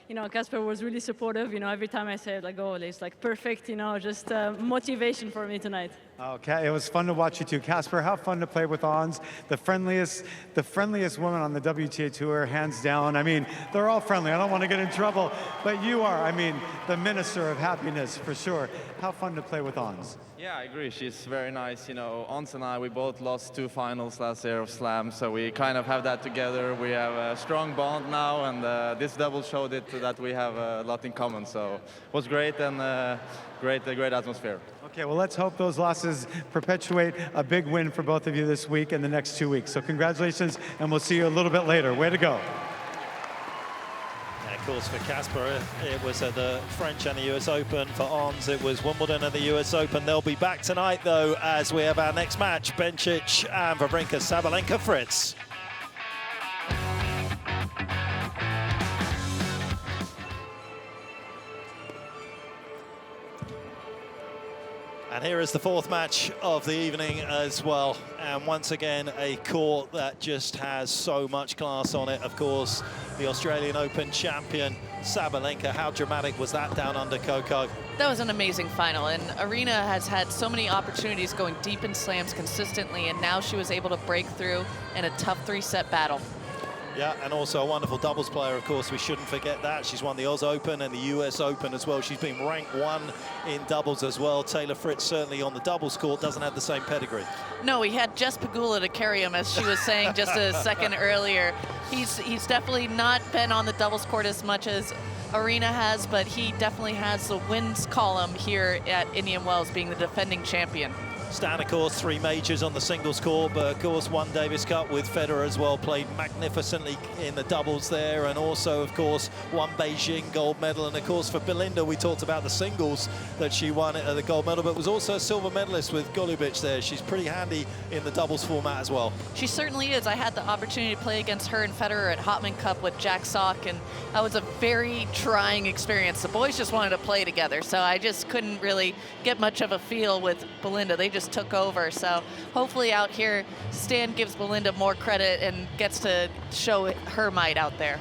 you know, Casper was really supportive. You know, every time I say, like, oh, it's like perfect, you know, just motivation for me tonight. Okay, it was fun to watch you two. Casper, how fun to play with Ons. The friendliest woman on the WTA Tour, hands down. I mean, they're all friendly. I don't want to get in trouble, but you are, I mean, the minister of happiness for sure. How fun to play with Ons. Yeah, I agree. She's very nice. You know, Ons and I, we both lost 2 finals last year of Slam, so we kind of have that together. We have a strong bond now, and this double showed it that we have a lot in common. So it was great and great atmosphere. Okay, well, let's hope those losses perpetuate a big win for both of you this week and the next 2 weeks. So congratulations, and we'll see you a little bit later. Way to go. Of course, for Casper, it was at the French and the US Open. For Ons, it was Wimbledon and the US Open. They'll be back tonight, though, as we have our next match, Bencic and Wawrinka Sabalenka Fritz. And here is the 4th match of the evening as well. And once again, a court that just has so much class on it. Of course, the Australian Open champion, Sabalenka. How dramatic was that down under Coco? That was an amazing final, and Aryna has had so many opportunities going deep in slams consistently, and now she was able to break through in a tough 3-set battle. Yeah, and also a wonderful doubles player, of course. We shouldn't forget that. She's won the Oz Open and the US Open as well. She's been ranked 1 in doubles as well. Taylor Fritz certainly on the doubles court doesn't have the same pedigree. No, he had Jess Pegula to carry him, as she was saying just a second earlier. He's definitely not been on the doubles court as much as Aryna has, but he definitely has the wins column here at Indian Wells, being the defending champion. Stan, of course, 3 majors on the singles court, but of course won Davis Cup with Federer as well, played magnificently in the doubles there, and also, of course, won Beijing gold medal. And of course, for Belinda, we talked about the singles that she won the gold medal, but was also a silver medalist with Golubic there. She's pretty handy in the doubles format as well. She certainly is. I had the opportunity to play against her and Federer at Hopman Cup with Jack Sock, and that was a very trying experience. The boys just wanted to play together, so I just couldn't really get much of a feel with Belinda. They just took over. So hopefully out here, Stan gives Belinda more credit and gets to show her might out there.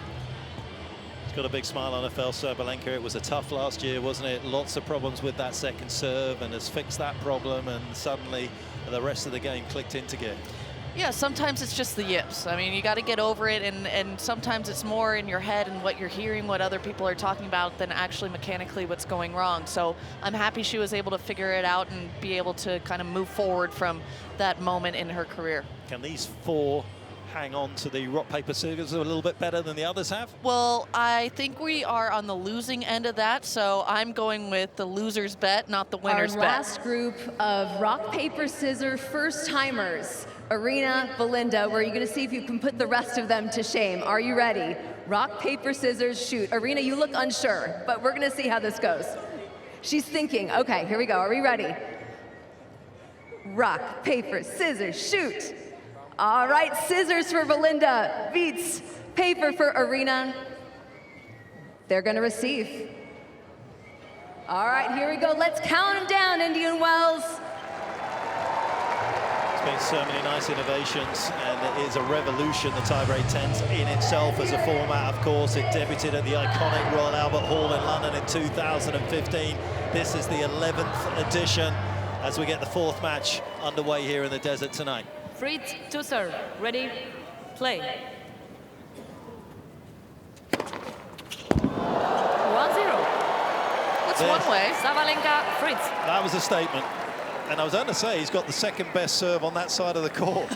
She's got a big smile on her face, Sabalenka. It was a tough last year, wasn't it? Lots of problems with that second serve, and has fixed that problem, and suddenly the rest of the game clicked into gear. Yeah, sometimes it's just the yips. I mean, you got to get over it, and sometimes it's more in your head and what you're hearing, what other people are talking about, than actually mechanically what's going wrong. So I'm happy she was able to figure it out and be able to kind of move forward from that moment in her career. Can these 4 hang on to the rock, paper, scissors a little bit better than the others have? Well, I think we are on the losing end of that, so I'm going with the loser's bet, not the winner's bet. Our last group of rock, paper, scissors first-timers. Aryna, Belinda, where you're going to see if you can put the rest of them to shame. Are you ready? Rock, paper, scissors, shoot. Aryna, you look unsure, but we're going to see how this goes. She's thinking. Okay, here we go. Are we ready? Rock, paper, scissors, shoot. All right, scissors for Belinda. Beats paper for Irina. They're going to receive. All right, here we go. Let's count them down, Indian Wells. Been so many nice innovations, and it is a revolution, the tie-break tens in itself as a format. Of course, it debuted at the iconic Royal Albert Hall in London in 2015. This is the 11th edition as we get the 4th match underway here in the desert tonight. Fritz to serve. Ready, play. 1-0. That's one way. Sabalenka, Fritz. That was a statement. And I was going to say, he's got the second best serve on that side of the court.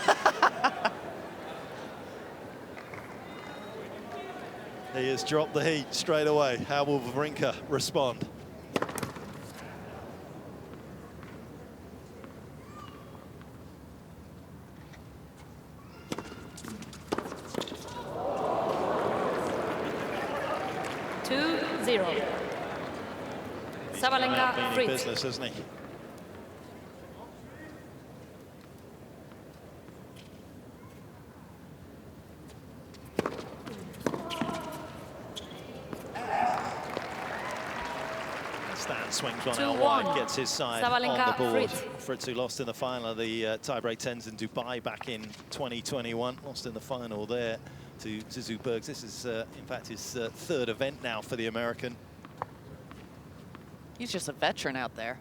He has dropped the heat straight away. How will Wawrinka respond? Sabalenka, Fritz. Business, isn't he? Stan swings one out wide, gets his side Sabalenka, on the board. Fritz. Fritz, who lost in the final of the tie-break tens in Dubai back in 2021, lost in the final there to Zubbergs. This is, in fact, his 3rd event now for the American. He's just a veteran out there.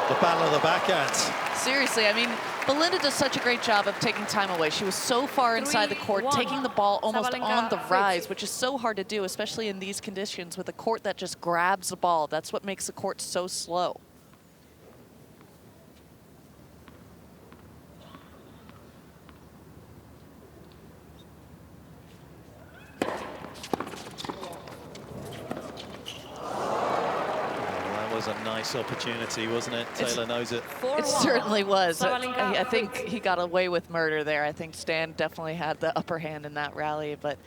The battle of the backhand. Seriously, I mean, Belinda does such a great job of taking time away. She was so far inside the court, 3-1. taking the ball almost Sabalenka, on the Fritz. rise, which is so hard to do, especially in these conditions with a court that just grabs the ball. That's what makes the court so slow. A nice opportunity, wasn't it? Taylor knows it. It certainly was. Sabalenka, I think he got away with murder there. I think Stan definitely had the upper hand in that rally, but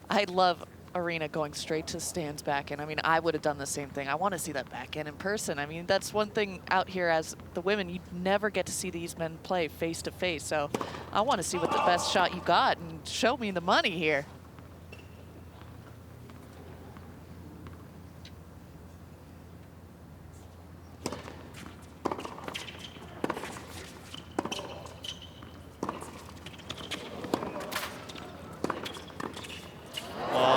I love Irina going straight to Stan's backhand. I mean, I would have done the same thing. I want to see that backhand in person. I mean, that's one thing out here as the women, you never get to see these men play face to face. So I want to see what the best shot you got and show me the money here.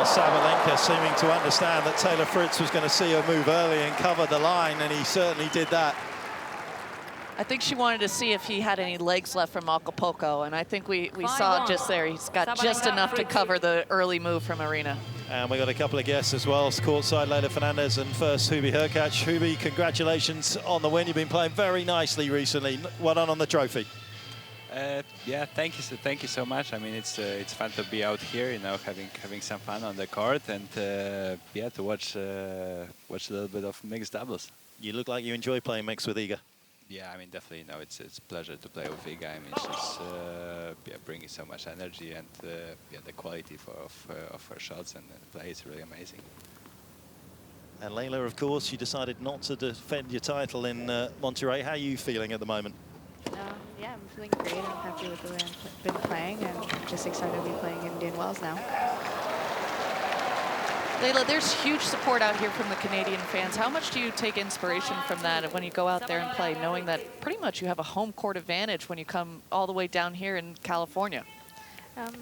Sabalenka seeming to understand that Taylor Fritz was going to see her move early and cover the line, and he certainly did that. I think she wanted to see if he had any legs left from Acapulco, and I think we saw just there. He's got just enough to cover the early move from Irina. And we got a couple of guests as well. Courtside, Leylah Fernandez, and first Hubie Hurkacz. Hubie, congratulations on the win. You've been playing very nicely recently. Well done on the trophy. Yeah, thank you so much. I mean, it's fun to be out here, you know, having some fun on the court, and yeah, to watch a little bit of mixed doubles. You look like you enjoy playing mixed with Iga. Yeah, I mean, definitely, you know, it's a pleasure to play with Iga. I mean, she's yeah, bringing so much energy, and yeah, the quality of her shots and play is really amazing. And Leylah, of course, you decided not to defend your title in Monterrey. How are you feeling at the moment? Yeah, I'm feeling great. I'm happy with the way I've been playing, and I'm just excited to be playing in Indian Wells now. Leylah, there's huge support out here from the Canadian fans. How much do you take inspiration from that when you go out there and play, knowing that pretty much you have a home court advantage when you come all the way down here in California?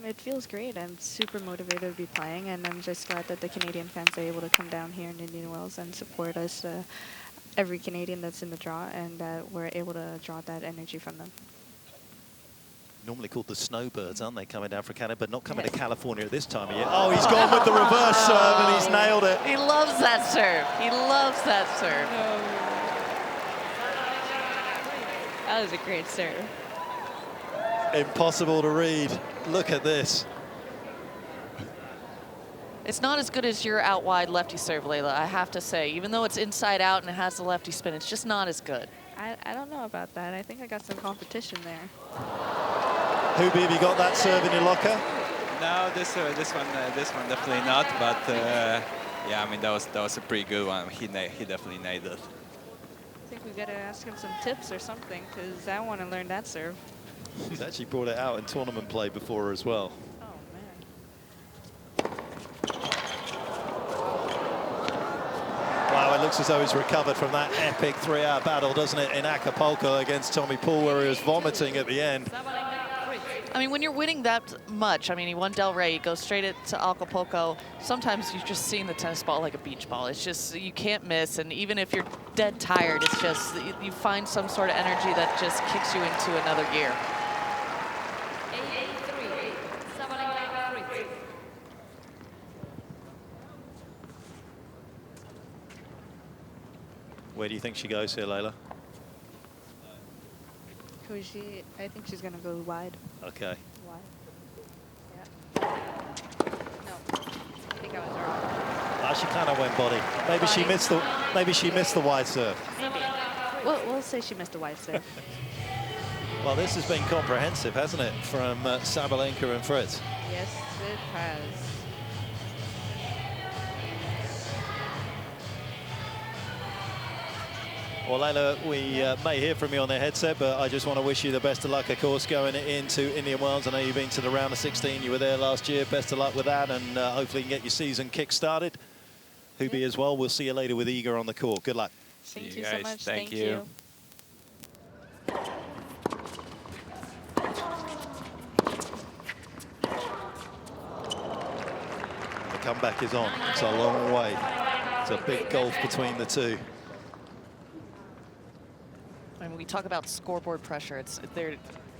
It feels great. I'm super motivated to be playing, and I'm just glad that the Canadian fans are able to come down here in Indian Wells and support us, every Canadian that's in the draw, and we're able to draw that energy from them. Normally called the snowbirds, aren't they, coming down for Canada, but not coming to California at this time of year. Oh, he's gone with the reverse serve, and he's nailed it. He loves that serve. He loves that serve. That was a great serve. impossible to read. Look at this. It's not as good as your out wide lefty serve, Leylah, I have to say. Even though it's inside out and it has the lefty spin, it's just not as good. I don't know about that. I think I got some competition there. Hubie, have you got that serve in your locker? No, this one definitely not. But yeah, I mean that was a pretty good one. He definitely nailed it. I think we got to ask him some tips or something, because I want to learn that serve. He's actually brought it out in tournament play before as well. Wow, it looks as though he's recovered from that epic 3-hour battle, doesn't it, in Acapulco against Tommy Paul, where he was vomiting at the end. I mean, when you're winning that much, I mean, he won Del Rey, he goes straight to Acapulco. Sometimes you're just seeing the tennis ball like a beach ball. It's just, you can't miss. And even if you're dead tired, it's just, you find some sort of energy that just kicks you into another gear. Where do you think she goes here, Leylah? I think she's going to go wide. Okay. Wide. Yeah. No, I think I was wrong. She kind of went body. Maybe she missed the wide serve. Maybe. We'll say she missed the wide serve. Well, this has been comprehensive, hasn't it, from Sabalenka and Fritz? Yes, it has. Well, Leylah, we may hear from you on the headset, but I just want to wish you the best of luck, of course, going into Indian Wells. I know you've been to the round of 16. You were there last year. Best of luck with that, and hopefully you can get your season kick-started. Hubie as well. We'll see you later with Iga on the court. Good luck. Thank you so much. Thank you. The comeback is on. It's a long way. It's a big gulf between the two. When we talk about scoreboard pressure,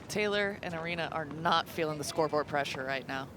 Taylor and Aryna are not feeling the scoreboard pressure right now.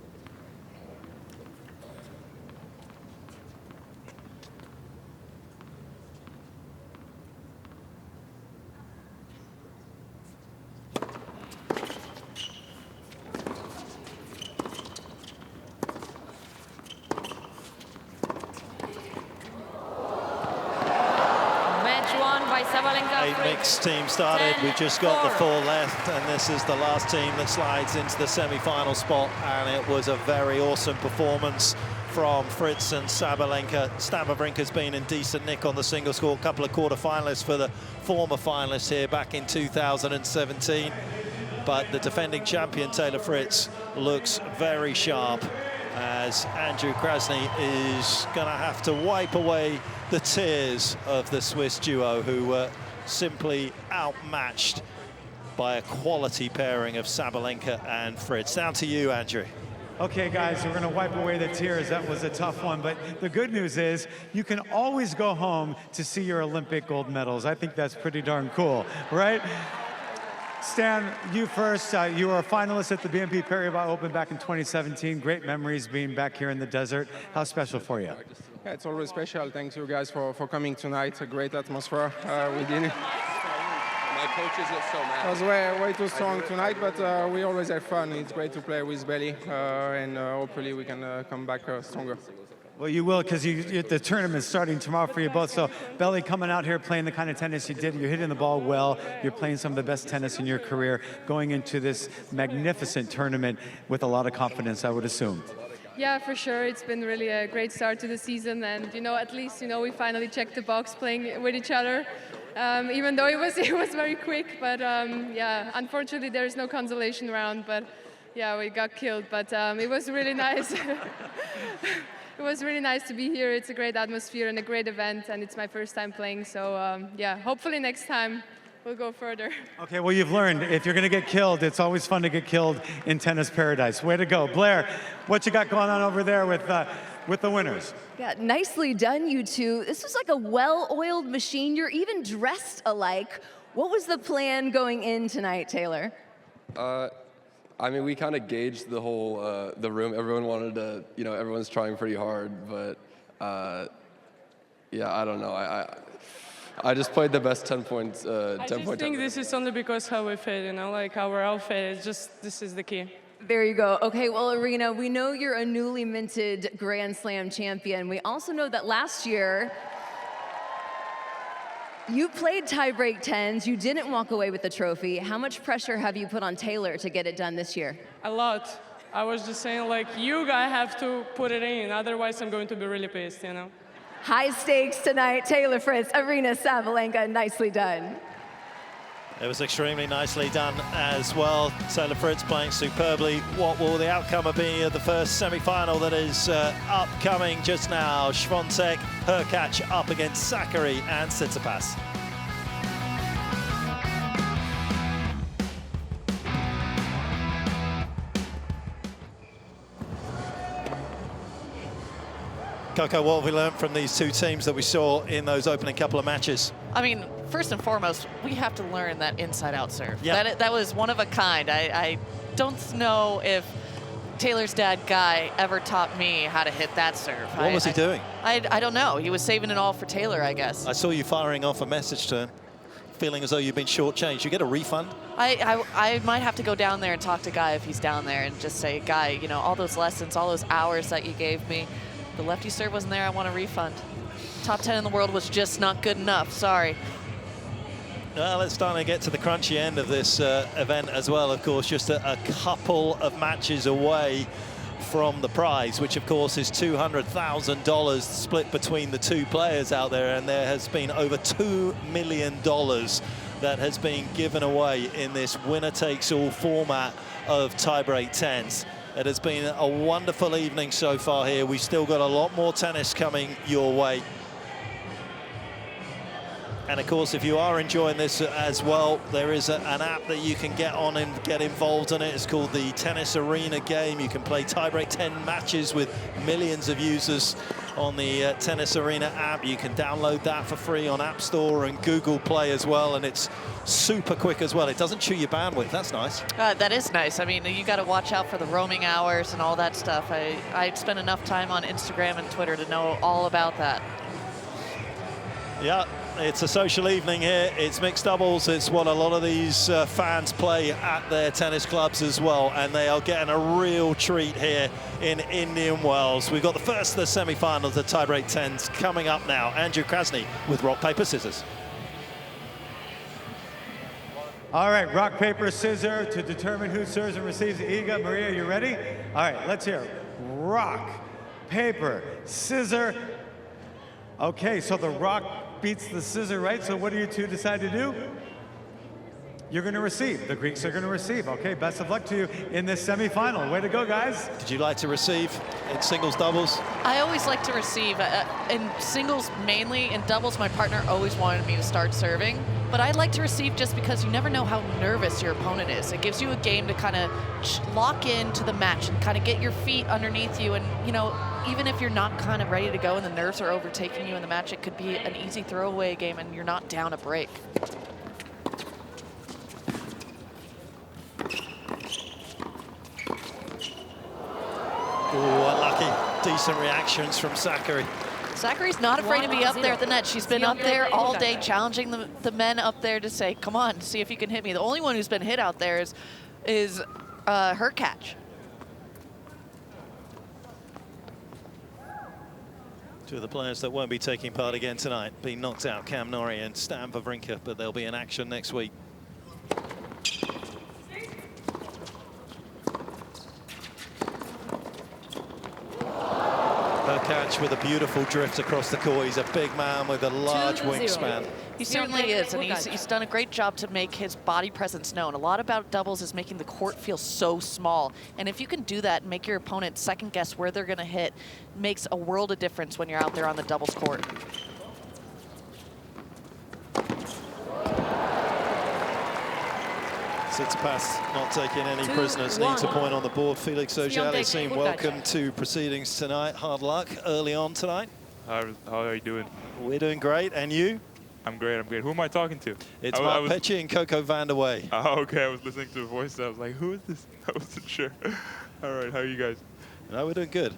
Mixed team started. We've just got the 4 left, and this is the last team that slides into the semi-final spot. And it was a very awesome performance from Fritz and Sabalenka. Wawrinka's been in decent nick on the singles court. Couple of quarter-finalists for the former finalists here back in 2017. But the defending champion, Taylor Fritz, looks very sharp, as Andrew Krasny is going to have to wipe away the tears of the Swiss duo, who were simply outmatched by a quality pairing of Sabalenka and Fritz. Down to you, Andrew. Okay, guys, we're going to wipe away the tears. That was a tough one, but the good news is you can always go home to see your Olympic gold medals. I think that's pretty darn cool, right? Stan, you first. You were a finalist at the BNP Paribas Open back in 2017. Great memories being back here in the desert. How special for you? Yeah, it's always special. Thanks you guys for coming tonight. A great atmosphere. We didn't. My coaches look so mad. It was way too strong tonight, but we always have fun. It's great to play with Belly, and hopefully we can come back stronger. Well, you will, because the tournament's starting tomorrow for you both. So, Belly, coming out here playing the kind of tennis you did, you're hitting the ball well, you're playing some of the best tennis in your career, going into this magnificent tournament with a lot of confidence, I would assume. Yeah, for sure. It's been really a great start to the season, and at least we finally checked the box playing with each other. Even though it was very quick, but yeah, unfortunately there is no consolation round. But yeah, we got killed. But it was really nice. It was really nice to be here. It's a great atmosphere and a great event, and it's my first time playing. So yeah, hopefully next time we'll go further. Okay, well, you've learned if you're going to get killed, it's always fun to get killed in tennis paradise. Way to go. Blair, what you got going on over there with the winners? Yeah, nicely done, you two. This was like a well-oiled machine. You're even dressed alike. What was the plan going in tonight, Taylor? I mean, we kind of gauged the whole the room. Everyone wanted to, everyone's trying pretty hard, but yeah, I don't know. I just played the best 10 points. I just think this is only because how we fit, you know, like our outfit is just, this is the key. There you go. Okay, well, Aryna, we know you're a newly minted Grand Slam champion. We also know that last year, you played tiebreak 10s. You didn't walk away with the trophy. How much pressure have you put on Taylor to get it done this year? A lot. I was just saying, like, you guys have to put it in, otherwise I'm going to be really pissed, you know? High stakes tonight. Taylor Fritz, Aryna Sabalenka, nicely done. It was extremely nicely done as well. Taylor Fritz playing superbly. What will the outcome be of the first semi-final that is upcoming just now? Świątek, Hurkacz up against Sakkari and Tsitsipas. Coco, what have we learned from these two teams that we saw in those opening couple of matches? I mean, first and foremost, we have to learn that inside-out serve. Yeah. That was one of a kind. I don't know if Taylor's dad, Guy, ever taught me how to hit that serve. What was he doing? I don't know. He was saving it all for Taylor, I guess. I saw you firing off a message to him, feeling as though you've been shortchanged. You get a refund? I might have to go down there and talk to Guy if he's down there and just say, Guy, you know, all those lessons, all those hours that you gave me, the lefty serve wasn't there, I want a refund. Top 10 in the world was just not good enough, sorry. Well, it's starting to get to the crunchy end of this event as well, of course, just a couple of matches away from the prize, which of course is $200,000 split between the two players out there, and there has been over $2 million that has been given away in this winner-takes-all format of tiebreak 10s. It has been a wonderful evening so far here. We've still got a lot more tennis coming your way. And of course, if you are enjoying this as well, there is an app that you can get on and get involved in it. It's called the Tennis Arena game. You can play tiebreak 10 matches with millions of users on the Tennis Arena app. You can download that for free on App Store and Google Play as well, and it's super quick as well. It doesn't chew your bandwidth. That's nice. That is nice. I mean, you got to watch out for the roaming hours and all that stuff. I spend enough time on Instagram and Twitter to know all about that. Yeah, it's a social evening here. It's mixed doubles. It's what a lot of these fans play at their tennis clubs as well, and they are getting a real treat here in Indian Wells. We've got the first of the semi-finals, the tiebreak 10s, coming up now. Andrew Krasny with rock, paper, scissors. All right, rock, paper, scissors to determine who serves and receives. Iga, Maria, you ready? All right, let's hear it. Rock, paper, scissor. Okay, so the rock beats the scissor, right? So what do you two decide to do? You're going to receive. The Greeks are going to receive. Okay, best of luck to you in this semifinal. Way to go, guys. Did you like to receive in singles, doubles? I always like to receive. In singles mainly, in doubles my partner always wanted me to start serving. But I like to receive just because you never know how nervous your opponent is. It gives you a game to kind of lock into the match and kind of get your feet underneath you. And, you know, even if you're not kind of ready to go and the nerves are overtaking you in the match, it could be an easy throwaway game and you're not down a break. Ooh, unlucky. Decent reactions from Sakkari. Sakkari's not afraid to be up there at the net. She's been up there all day challenging the men up there to say, come on, see if you can hit me. The only one who's been hit out there is Hurkacz. Two of the players that won't be taking part again tonight being knocked out, Cam Norrie and Stan Wawrinka, but they'll be in action next week. Hurkacz with a beautiful drift across the court. He's a big man with a large wingspan. He certainly is, and he's done a great job to make his body presence known. A lot about doubles is making the court feel so small, and if you can do that and make your opponent second guess where they're going to hit, makes a world of difference when you're out there on the doubles court. Tsitsipas not taking any prisoners, needs a point on the board. Felix Auger-Aliassime, welcome to proceedings tonight. Hard luck early on tonight. How are you doing? We're doing great, and you? I'm great, I'm great. Who am I talking to? It's Mark Petchey and Coco van der Wey. Oh, okay, I was listening to the voice, I was like, who is this? I wasn't sure. All right, how are you guys? No, we're doing good.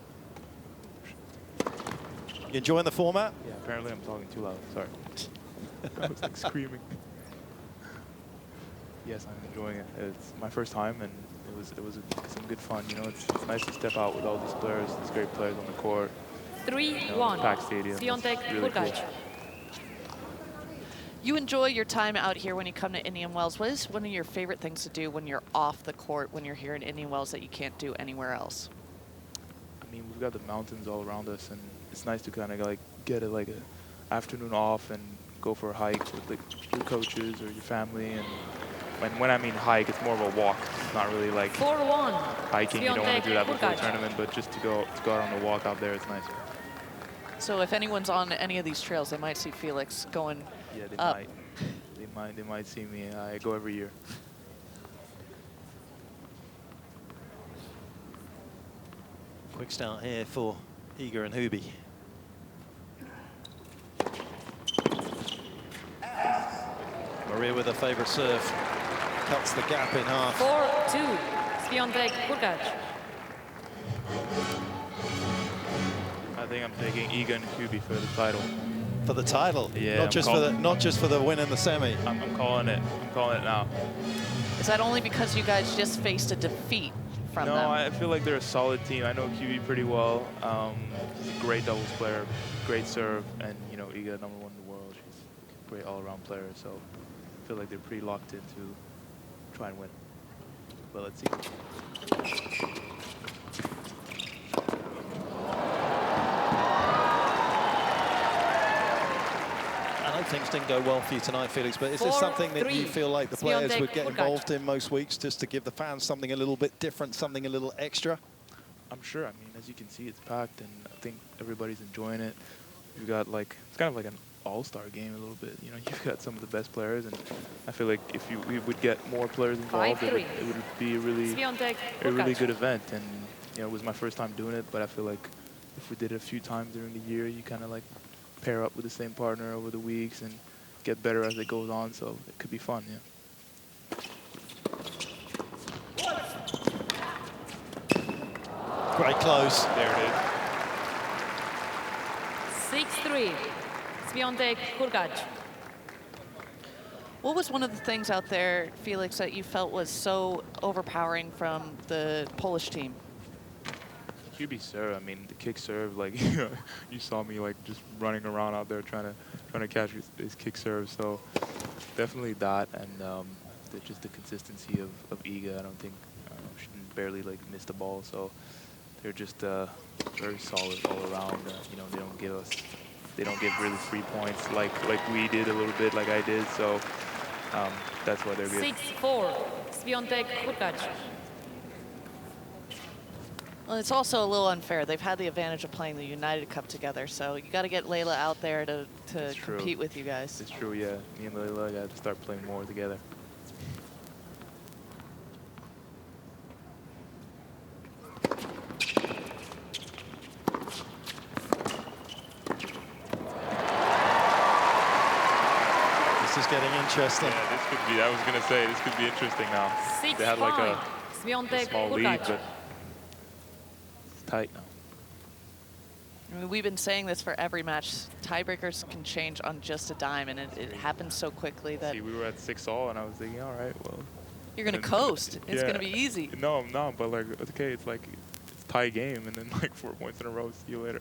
You enjoying the format? Yeah, apparently I'm talking too loud, sorry. I was like screaming. Yes, I'm enjoying it. It's my first time, and it was some good fun. You know, it's nice to step out with all these players, these great players on the court. 3-1. Packed stadium. Swiatek It's really cool. Hurkacz. You enjoy your time out here when you come to Indian Wells. What is one of your favorite things to do when you're off the court, when you're here in Indian Wells that you can't do anywhere else? I mean, we've got the mountains all around us, and it's nice to kind of like get a afternoon off and go for a hike with like your coaches or your family. And when I mean hike, it's more of a walk. It's not really like 4-1. hiking. You don't want to do that before a Hurkacz. tournament, but just to go out on a walk out there, it's nice. So if anyone's on any of these trails, they might see Felix going Yeah, they up. might. They might see me. I go every year. Quick start here for Iga and Hubie. Maria with her favourite serve. Cuts the gap in half. 4-2. Swiatek Hurkacz. I think I'm taking Iga and Hubie for the title. For the title? Yeah. Not just for the win in the semi. I'm calling it. I'm calling it now. Is that only because you guys just faced a defeat from No, them? I feel like they're a solid team. I know Hubie pretty well. He's a great doubles player, great serve, and you know, Iga, #1 in the world. She's a great all-around player. So I feel like they're pretty locked in to try and win. But let's see. I know things didn't go well for you tonight, Felix, but is this something that you feel like the players would get involved in most weeks, just to give the fans something a little bit different, something a little extra? I'm sure. I mean, as you can see, it's packed, and I think everybody's enjoying it. We've got like, it's kind of like an all-star game a little bit. You know, you've got some of the best players, and I feel like if we would get more players involved, it would be a really good event. And you know, it was my first time doing it, but I feel like if we did it a few times during the year, you kind of like pair up with the same partner over the weeks and get better as it goes on. So it could be fun, yeah. Great close. There it is. 6-3. Swiatek Hurkacz. What was one of the things out there, Felix, that you felt was so overpowering from the Polish team? Hubie serve, I mean, the kick serve, like you saw me like just running around out there trying to catch his kick serve. So definitely that, and just the consistency of Iga. I don't think she barely like miss the ball. So they're just very solid all around. You know, they don't give really free points like we did a little bit, like I did. So that's why they're good. 6-4. Swiatek Hurkacz. Well, it's also a little unfair. They've had the advantage of playing the United Cup together, so you got to get Layla out there to compete with you guys. It's true, yeah. Me and Layla got to start playing more together. This is getting interesting. Yeah, this could be. I was gonna say this could be interesting now. They had like a Swiatek small lead, Hurkacz. but it's tight now. I mean, we've been saying this for every match. Tiebreakers can change on just a dime, and it happens so quickly that See, we were at 6-all, and I was thinking, all right, well. you're going to coast. It's going to be easy. No, I'm not, but like, okay, it's like, it's tie game, and then like 4 points in a row. See you later.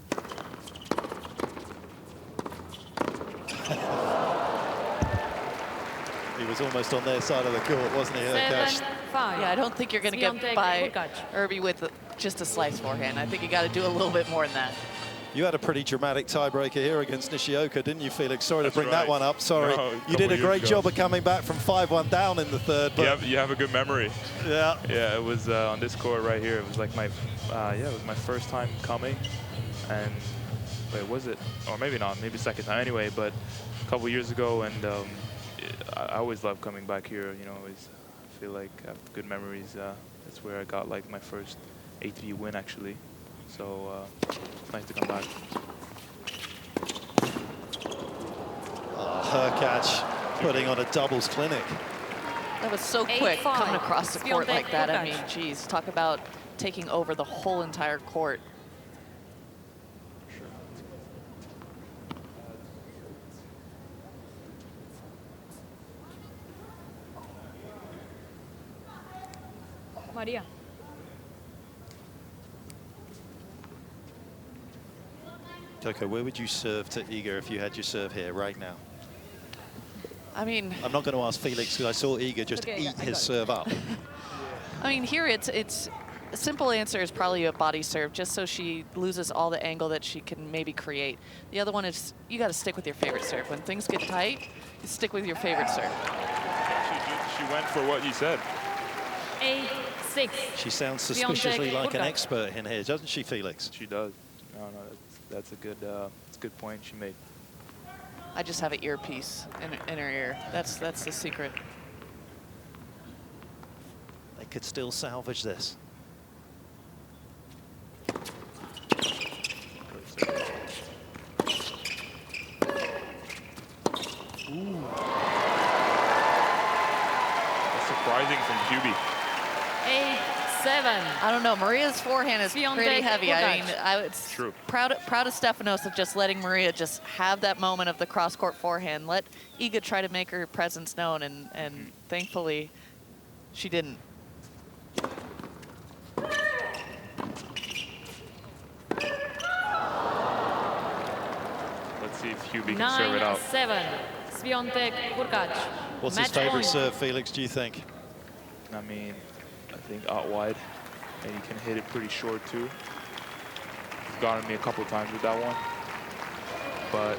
He was almost on their side of the court, wasn't he, Hurkacz? 7-5. Yeah, I don't think you're going to get Swiatek by Hurkacz. Irby with just a slice forehand. I think you got to do a little bit more than that. You had a pretty dramatic tiebreaker here against Nishioka, didn't you, Felix? Sorry That's to bring that right. one up. Sorry. No, a You couple did a years great ago. job of coming back from 5-1 down in the third. But You have a good memory. Yeah. Yeah, it was on this court right here. It was like my, it was my first time coming, and wait, was it? Or maybe not. Maybe second time. Anyway, but a couple years ago, and I always love coming back here. You know, always feel like I have good memories. That's where I got like my first ATP win actually. So it's nice to come back. Hurkacz putting on a doubles clinic. That was so quick 8-5. coming across the court Swiatek like that. I Hurkacz. mean, geez, talk about taking over the whole entire court. Maria. Coco, where would you serve to Iga if you had your serve here right now? I mean, I'm not going to ask Felix because I saw Iga just eat his serve up. I mean, here it's a simple answer is probably a body serve, just so she loses all the angle that she can maybe create. The other one is you got to stick with your favorite serve. When things get tight, you stick with your favorite serve. She went for what you said. 8-6. She sounds suspiciously like an expert in here, doesn't she, Felix? She does. No, that's a good point she made. I just have an earpiece in her ear. That's the secret. They could still salvage this. Ooh. That's surprising from Hubie. 8-7. I don't know. Maria's forehand is pretty heavy. I mean, it's true. Proud of Stefanos of just letting Maria just have that moment of the cross-court forehand. Let Iga try to make her presence known, and thankfully, she didn't. Let's see if Hubie can serve it out. 9-7. Swiatek, Hurkacz. What's his Match favorite point. serve, Felix, do you think? I mean, I think out wide, and he can hit it pretty short too. He's gotten me a couple times with that one, but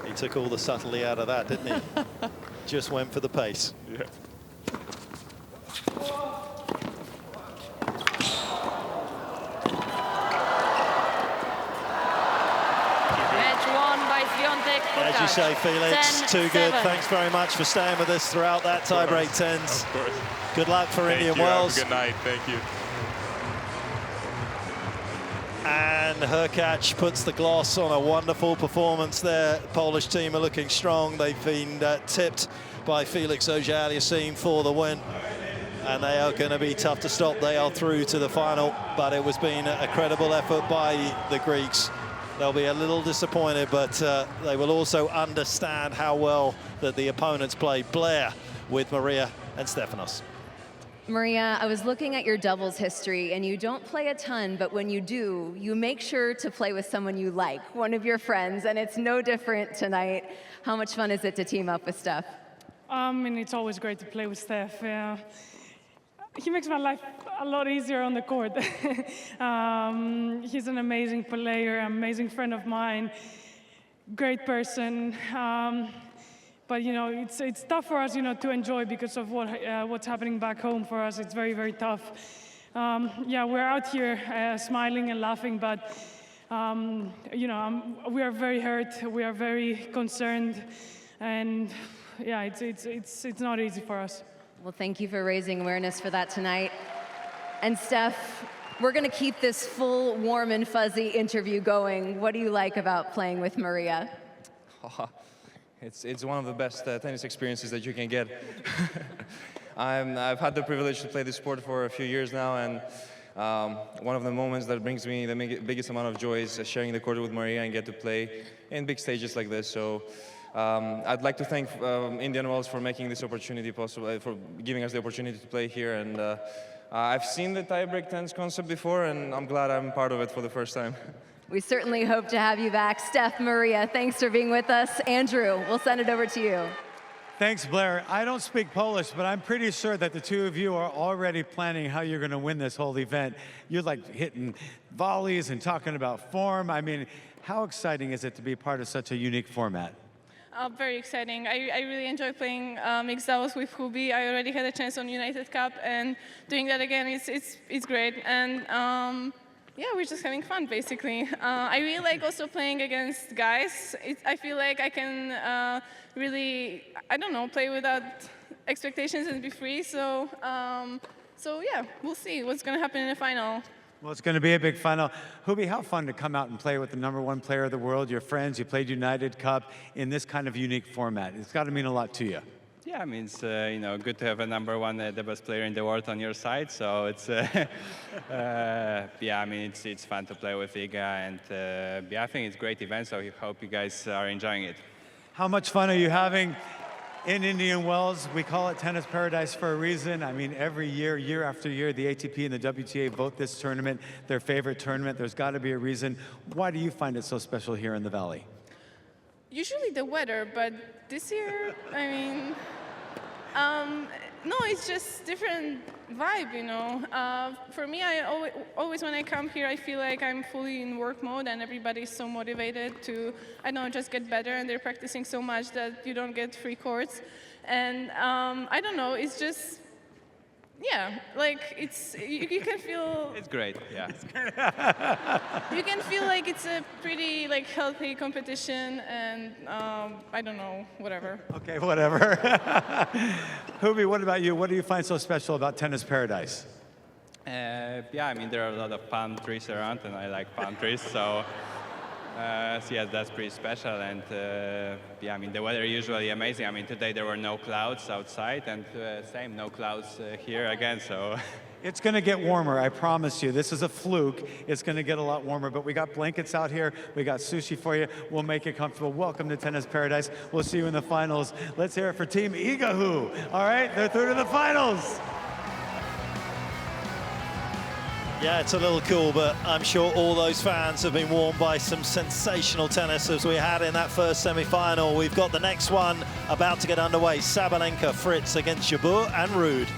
he took all the subtlety out of that, didn't he? Just went for the pace. Yeah. Match won by Swiatek, Hurkacz. As you say, Felix, too good. 10-7. Thanks very much for staying with us throughout that tiebreak tens. Of course. Good luck for Thank Indian you. Wells. Have a good night. Thank you. And Hurkacz puts the gloss on a wonderful performance there. The Polish team are looking strong. They've been tipped by Felix Auger-Aliassime for the win. And they are going to be tough to stop. They are through to the final, but it was been a credible effort by the Greeks. They'll be a little disappointed, but they will also understand how well that the opponents played. Blair with Maria and Stefanos. Maria, I was looking at your doubles history, and you don't play a ton, but when you do, you make sure to play with someone you like, one of your friends, and it's no different tonight. How much fun is it to team up with Steph? And it's always great to play with Steph. He makes my life a lot easier on the court. He's an amazing player, amazing friend of mine, great person. But you know, it's tough for us, you know, to enjoy because of what's happening back home for us. It's very, very tough. Yeah, we're out here smiling and laughing, but you know, we are very hurt. We are very concerned, and yeah, it's not easy for us. Well, thank you for raising awareness for that tonight. And Steph, we're going to keep this full, warm and fuzzy interview going. What do you like about playing with Maria? It's one of the best tennis experiences that you can get. I've had the privilege to play this sport for a few years now, and one of the moments that brings me the biggest amount of joy is sharing the court with Maria and get to play in big stages like this. So I'd like to thank Indian Wells for making this opportunity possible, for giving us the opportunity to play here. And I've seen the tiebreak tens concept before, and I'm glad I'm part of it for the first time. We certainly hope to have you back. Steph, Maria, thanks for being with us. Andrew, we'll send it over to you. Thanks, Blair. I don't speak Polish, but I'm pretty sure that the two of you are already planning how you're going to win this whole event. You're like hitting volleys and talking about form. I mean, how exciting is it to be part of such a unique format? Very exciting. I really enjoy playing mixed doubles with Hubie. I already had a chance on United Cup, and doing that again, it's great. And yeah, we're just having fun, basically. I really like also playing against guys. I feel like I can really, I don't know, play without expectations and be free. So, so yeah, we'll see what's going to happen in the final. Well, it's going to be a big final. Hubie, how fun to come out and play with the #1 player of the world, your friends. You played United Cup in this kind of unique format. It's got to mean a lot to you. Yeah, I mean, it's you know, good to have a #1, the best player in the world on your side. So it's yeah, I mean, it's fun to play with Iga, and yeah, I think it's a great event. So I hope you guys are enjoying it. How much fun are you having in Indian Wells? We call it Tennis Paradise for a reason. I mean, every year, year after year, the ATP and the WTA vote this tournament their favorite tournament. There's got to be a reason. Why do you find it so special here in the Valley? Usually the weather, but this year, I mean, no, it's just different vibe, you know. For me, I always when I come here, I feel like I'm fully in work mode and everybody's so motivated to, I don't know, just get better, and they're practicing so much that you don't get free courts. And I don't know, it's just, yeah, like it's, you can feel... It's great, yeah. You can feel like it's a pretty like healthy competition, and I don't know, whatever. Okay, whatever. Hubi, what about you? What do you find so special about Tennis Paradise? Yeah, I mean, there are a lot of palm trees around, and I like palm trees, so yeah, that's pretty special. And yeah, I mean, the weather is usually amazing. I mean, today there were no clouds outside, and same, no clouds here again, so. It's going to get warmer, I promise you. This is a fluke. It's going to get a lot warmer, but we got blankets out here. We got sushi for you. We'll make it comfortable. Welcome to Tennis Paradise. We'll see you in the finals. Let's hear it for Team Igahoo. All right, they're through to the finals. Yeah, it's a little cool, but I'm sure all those fans have been warmed by some sensational tennis as we had in that first semi-final. We've got the next one about to get underway. Sabalenka, Fritz against Jabeur and Ruud.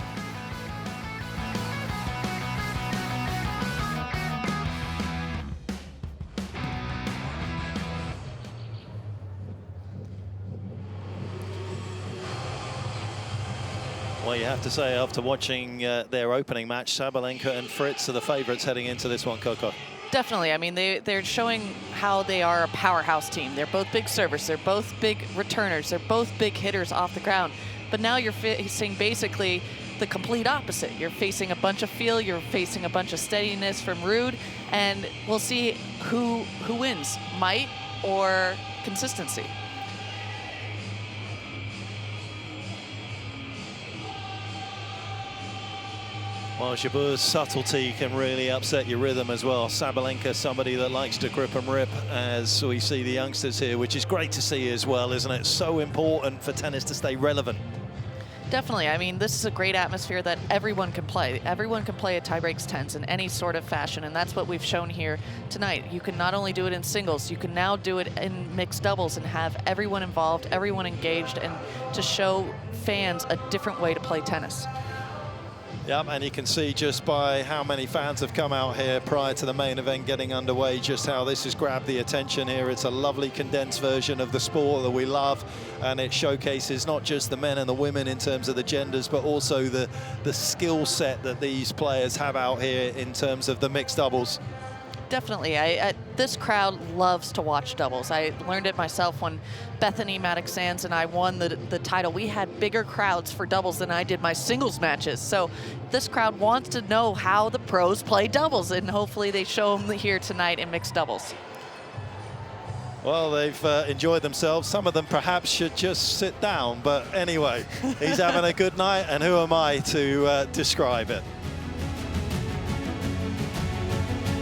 Well, you have to say, after watching their opening match, Sabalenka and Fritz are the favourites heading into this one, Coco. Definitely. I mean, they're showing how they are a powerhouse team. They're both big servers. They're both big returners. They're both big hitters off the ground. But now you're facing basically the complete opposite. You're facing a bunch of feel. You're facing a bunch of steadiness from Ruud. And we'll see who wins, might or consistency. Well, Jabeur's subtlety can really upset your rhythm as well. Sabalenka, somebody that likes to grip and rip, as we see the youngsters here, which is great to see as well, isn't it? So important for tennis to stay relevant. Definitely. I mean, this is a great atmosphere that everyone can play. Everyone can play at tie-breaks tens in any sort of fashion, and that's what we've shown here tonight. You can not only do it in singles, you can now do it in mixed doubles and have everyone involved, everyone engaged, and to show fans a different way to play tennis. Yep, and you can see just by how many fans have come out here prior to the main event getting underway, just how this has grabbed the attention here. It's a lovely condensed version of the sport that we love, and it showcases not just the men and the women in terms of the genders, but also the skill set that these players have out here in terms of the mixed doubles. Definitely. This crowd loves to watch doubles. I learned it myself when Bethany Maddox-Sands and I won the title. We had bigger crowds for doubles than I did my singles matches. So this crowd wants to know how the pros play doubles, and hopefully they show them here tonight in mixed doubles. Well, they've enjoyed themselves. Some of them perhaps should just sit down. But anyway, he's having a good night, and who am I to describe it?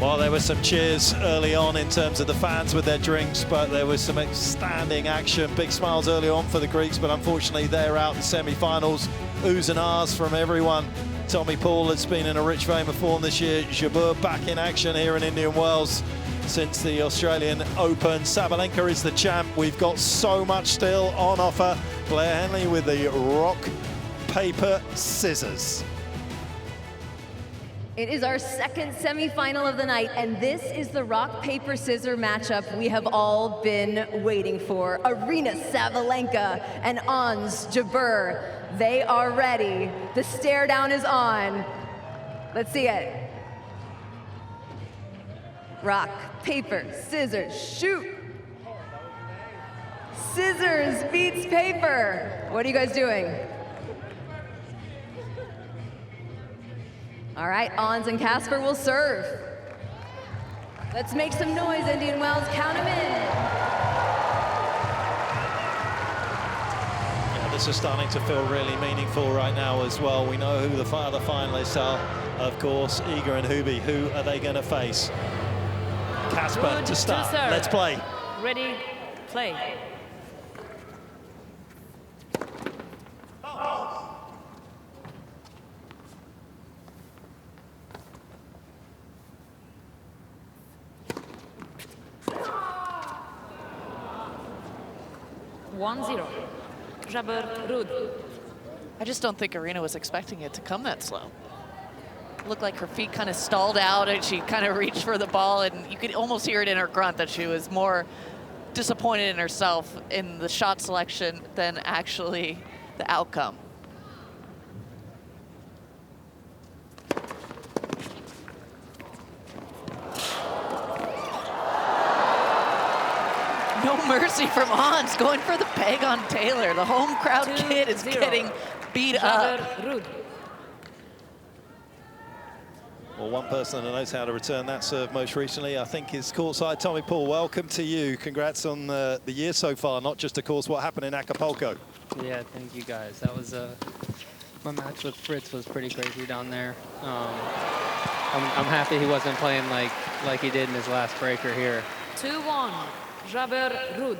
Well, there were some cheers early on in terms of the fans with their drinks, but there was some outstanding action. Big smiles early on for the Greeks, but unfortunately they're out in semi-finals. Oohs and ahs from everyone. Tommy Paul has been in a rich vein of form this year. Jabeur back in action here in Indian Wells since the Australian Open. Sabalenka is the champ. We've got so much still on offer. Blair Henley with the rock, paper, scissors. It is our second semifinal of the night, and this is the rock, paper, scissors matchup we have all been waiting for. Aryna Sabalenka and Ons Jabeur. They are ready. The stare down is on. Let's see it. Rock, paper, scissors, shoot. Scissors beats paper. What are you guys doing? All right, Ons and Casper will serve. Let's make some noise, Indian Wells. Count them in. Yeah, this is starting to feel really meaningful right now as well. We know who the other finalists are, of course. Iga and Hubi. Who are they going to face? Casper to start. Let's play. Ready, play. 1-0. Jabeur Ruud. I just don't think Aryna was expecting it to come that slow. Looked like her feet kind of stalled out and she kind of reached for the ball, and you could almost hear it in her grunt that she was more disappointed in herself in the shot selection than actually the outcome. No mercy from Ons, going for the peg on Taylor. The home crowd kid is getting beat up. Well, one person that knows how to return that serve most recently, I think, is courtside. Tommy Paul, welcome to you. Congrats on the year so far, not just, of course, what happened in Acapulco. Yeah, thank you, guys. That was my match with Fritz was pretty crazy down there. I'm happy he wasn't playing like he did in his last breaker here. 2-1. Jabeur Ruud.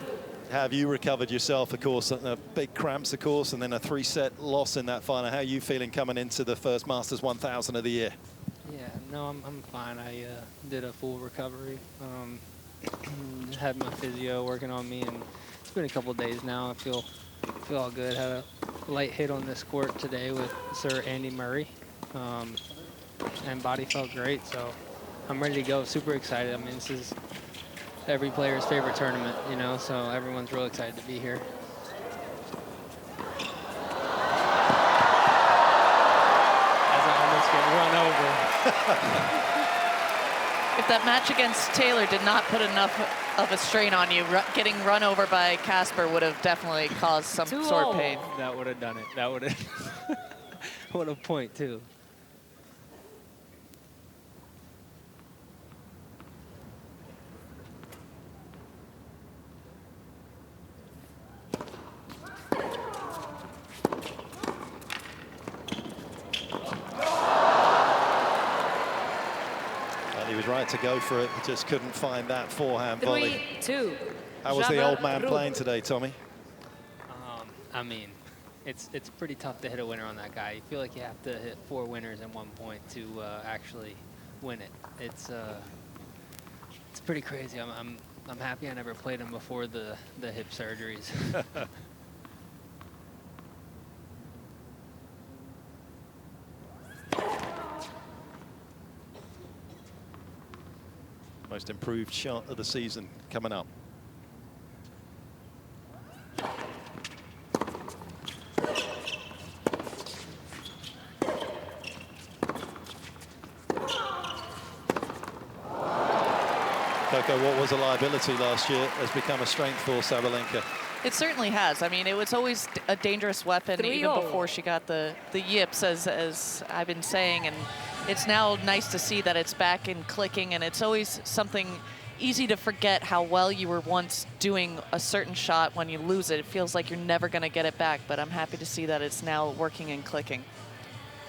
Have you recovered yourself, of course, big cramps, of course, and then a 3-set loss in that final? How are you feeling coming into the first Masters 1000 of the year? Yeah, no, I'm fine. I did a full recovery. Had my physio working on me, and it's been a couple days now. I feel all good. Had a light hit on this court today with Sir Andy Murray, and body felt great. So I'm ready to go. Super excited. I mean, this is every player's favorite tournament, you know, so everyone's real excited to be here. As I almost get run over. If that match against Taylor did not put enough of a strain on you, getting run over by Casper would have definitely caused some sort of pain. That would have done it. That would have. What a point, too. He was right to go for it. He just couldn't find that forehand volley. 3-2. How was the old man playing today, Tommy? I mean, it's pretty tough to hit a winner on that guy. You feel like you have to hit 4 winners in 1 point to actually win it. It's pretty crazy. I'm happy I never played him before the hip surgeries. Most improved shot of the season coming up. Coco, what was a liability last year has become a strength for Sabalenka. It certainly has. I mean, it was always a dangerous weapon even before she got the yips, as I've been saying, and it's now nice to see that it's back and clicking, and it's always something easy to forget how well you were once doing a certain shot. When you lose it, it feels like you're never going to get it back, but I'm happy to see that it's now working and clicking.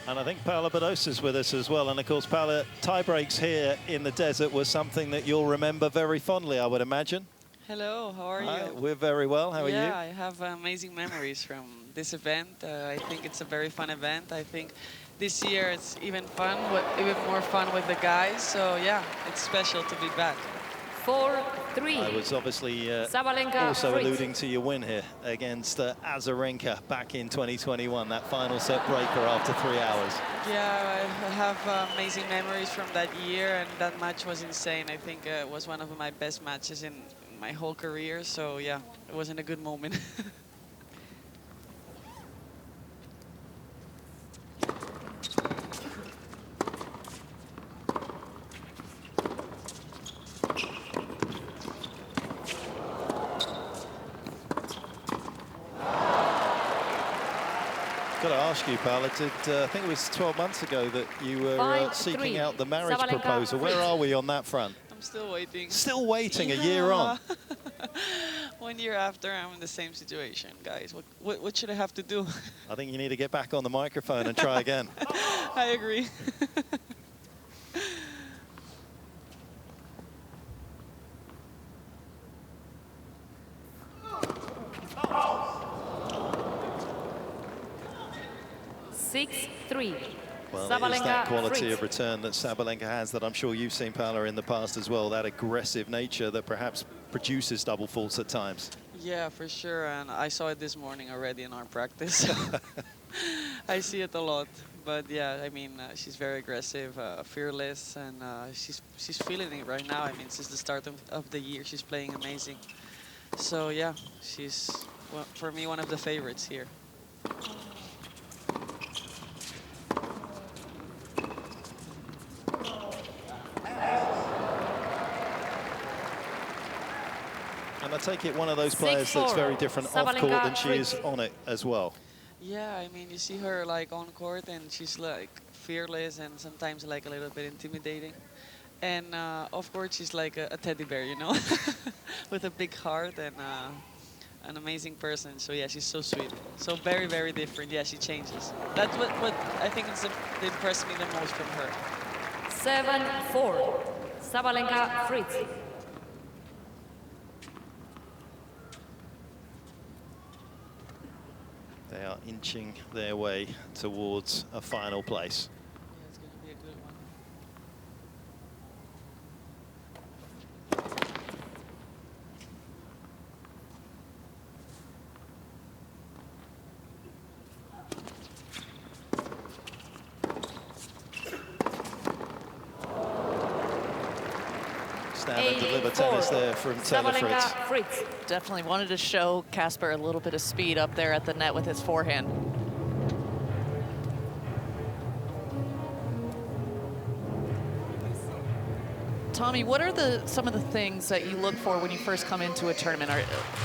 And I think Paula Badosa's with us as well. And of course, Paula, tie breaks here in the desert was something that you'll remember very fondly, I would imagine. Hello, how are you? We're very well. How are you? Yeah, I have amazing memories from this event. I think it's a very fun event. I think this year it's even more fun with the guys. So yeah, it's special to be back. 4-3. I was obviously Sabalenka also Fritz. alluding to your win here against Azarenka back in 2021, that final set breaker after 3 hours. Yeah, I have amazing memories from that year, and that match was insane. I think it was one of my best matches in my whole career. So yeah, it wasn't a good moment. Got to ask you, Paula, I think it was 12 months ago that you were seeking out the marriage Sabalenka proposal. Where are we on that front? I'm still waiting. Still waiting, a year on. 1 year after, I'm in the same situation, guys. What should I have to do? I think you need to get back on the microphone and try again. I agree. Well, it is that quality of return that Sabalenka has that I'm sure you've seen, Paula, in the past as well, that aggressive nature that perhaps produces double faults at times. Yeah, for sure. And I saw it this morning already in our practice. I see it a lot. But yeah, I mean, she's very aggressive, fearless, and she's feeling it right now. I mean, since the start of the year, she's playing amazing. So yeah, she's, well, for me, one of the favorites here. And I take it one of those players that's very different off court than she is on it as well. Yeah, I mean, you see her like on court and she's like fearless and sometimes like a little bit intimidating. And off court, she's like a teddy bear, you know, with a big heart and an amazing person. So yeah, she's so sweet. So very, very different. Yeah, she changes. That's what I think is impressed me the most from her. 7-4. Sabalenka Fritz. They are inching their way towards a final place. Yeah, it's going to be a good one. Stand and deliver tennis there from Taylor Fritz. Definitely wanted to show Casper a little bit of speed up there at the net with his forehand. Tommy, what are some of the things that you look for when you first come into a tournament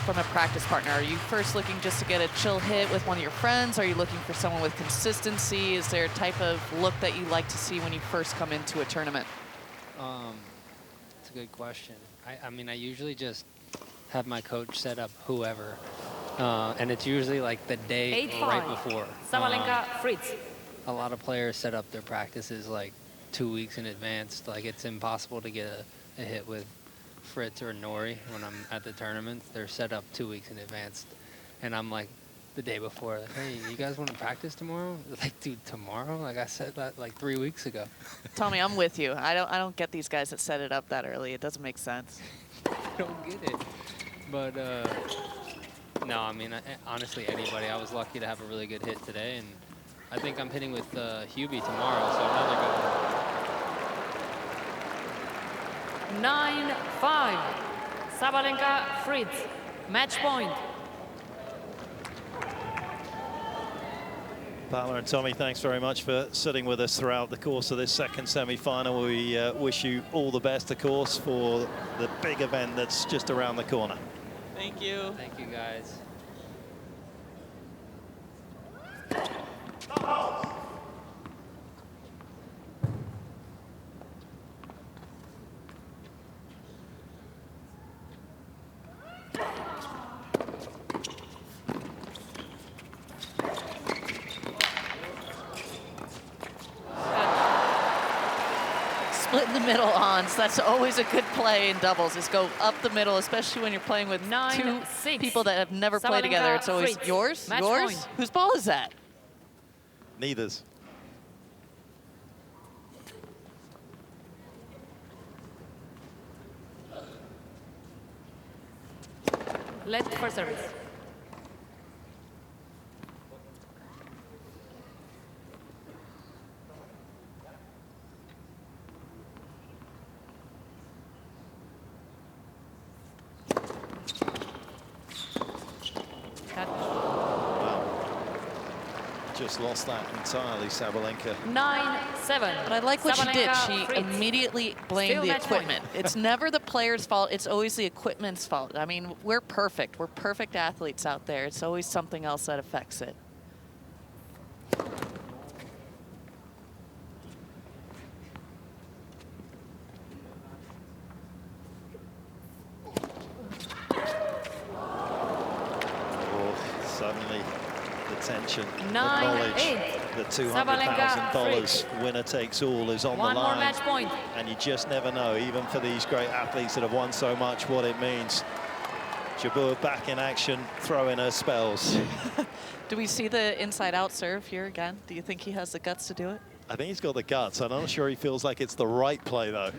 from a practice partner? Are you first looking just to get a chill hit with one of your friends? Are you looking for someone with consistency? Is there a type of look that you like to see when you first come into a tournament? That's a good question. I mean, I usually just have my coach set up whoever. And it's usually like the day right before. Sabalenka Fritz. A lot of players set up their practices like 2 weeks in advance. Like it's impossible to get a hit with Fritz or Nori when I'm at the tournament. They're set up 2 weeks in advance. And I'm like the day before, like, hey, you guys want to practice tomorrow? Like, dude, tomorrow? Like I said that like 3 weeks ago. Tommy, I'm with you. I don't get these guys that set it up that early. It doesn't make sense. I don't get it. But no, I mean, honestly, anybody. I was lucky to have a really good hit today, and I think I'm hitting with Hubie tomorrow, so another good one. 9-5. Sabalenka Fritz. Match point. Paola and Tommy, thanks very much for sitting with us throughout the course of this second semi-final. We wish you all the best, of course, for the big event that's just around the corner. Thank you. Thank you, guys. Split in the middle on, so that's always a good play in doubles, is go up the middle, especially when you're playing with 9-6. people that have never played together. It's always Fritz. yours, Match yours. point. Whose ball is that? Neither's. Left for service. Just lost that entirely, Sabalenka. 9-7. But I like what she did. Sabalenka She Fritz. immediately blamed Still the match point. equipment. It's never the player's fault. It's always the equipment's fault. I mean, we're perfect. We're perfect athletes out there. It's always something else that affects it. Suddenly, the tension, the 9-8. knowledge, the $200,000 winner takes all is on One the more line. match point. And you just never know, even for these great athletes that have won so much, what it means. Jabeur back in action, throwing her spells. Do we see the inside-out serve here again? Do you think he has the guts to do it? I think he's got the guts. I'm not sure he feels like it's the right play, though.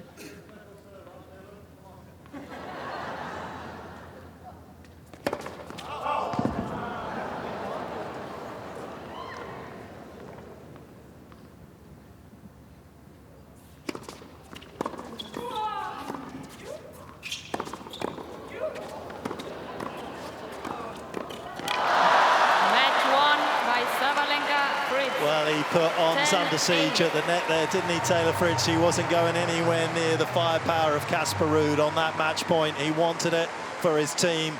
Netherlands under siege at the net there, didn't he, Taylor Fritz? He wasn't going anywhere near the firepower of Casper Ruud on that match point. He wanted it for his team,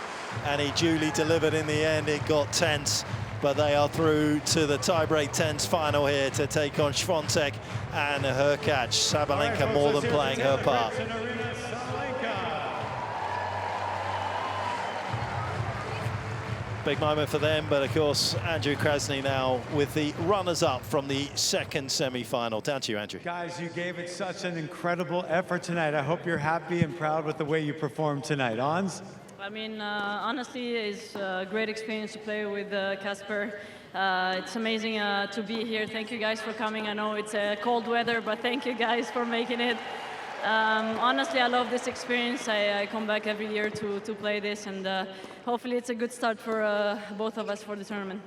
and he duly delivered in the end. It got tense, but they are through to the tiebreak 10s final here to take on Świątek and Hurkacz. Sabalenka more than playing her part. Big moment for them, but of course, Andrew Krasny now with the runners-up from the second semi-final. Down to you, Andrew. Guys, you gave it such an incredible effort tonight. I hope you're happy and proud with the way you performed tonight. Ons? I mean, honestly, it's a great experience to play with Casper. It's amazing to be here. Thank you guys for coming. I know it's cold weather, but thank you guys for making it. Honestly, I love this experience. I come back every year to play this, and hopefully it's a good start for both of us for the tournament.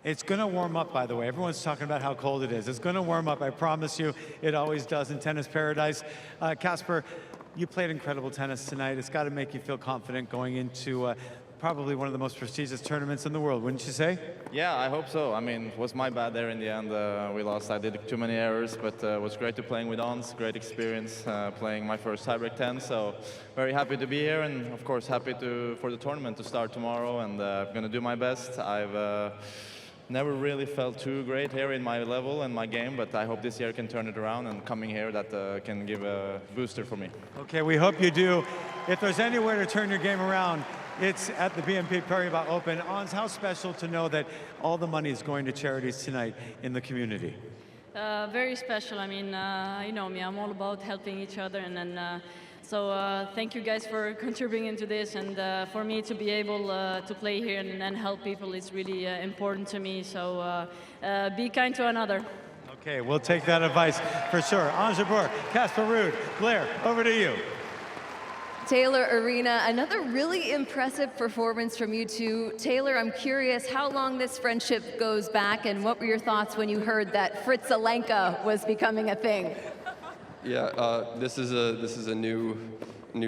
It's going to warm up, by the way. Everyone's talking about how cold it is. It's going to warm up, I promise you. It always does in tennis paradise. Casper, you played incredible tennis tonight. It's got to make you feel confident going into probably one of the most prestigious tournaments in the world, wouldn't you say? Yeah, I hope so. I mean, it was my bad there in the end. We lost. I did too many errors, but it was great to playing with Ons. Great experience playing my first tiebreak 10. So very happy to be here, and of course happy for the tournament to start tomorrow. And I'm gonna do my best. I've never really felt too great here in my level and my game, but I hope this year can turn it around, and coming here that can give a booster for me. Okay, we hope you do. If there's anywhere to turn your game around, it's at the BNP Paribas Open. Ons, how special to know that all the money is going to charities tonight in the community? Very special. I mean, you know me, I'm all about helping each other, and then so thank you guys for contributing into this, and for me to be able to play here and help people is really important to me. So be kind to another. Okay, we'll take that advice for sure. Ons Jabeur, Casper Ruud, Blair, over to you. Taylor, Aryna, another really impressive performance from you two. Taylor, I'm curious how long this friendship goes back, and what were your thoughts when you heard that Fritzalenka was becoming a thing? Yeah, this is a new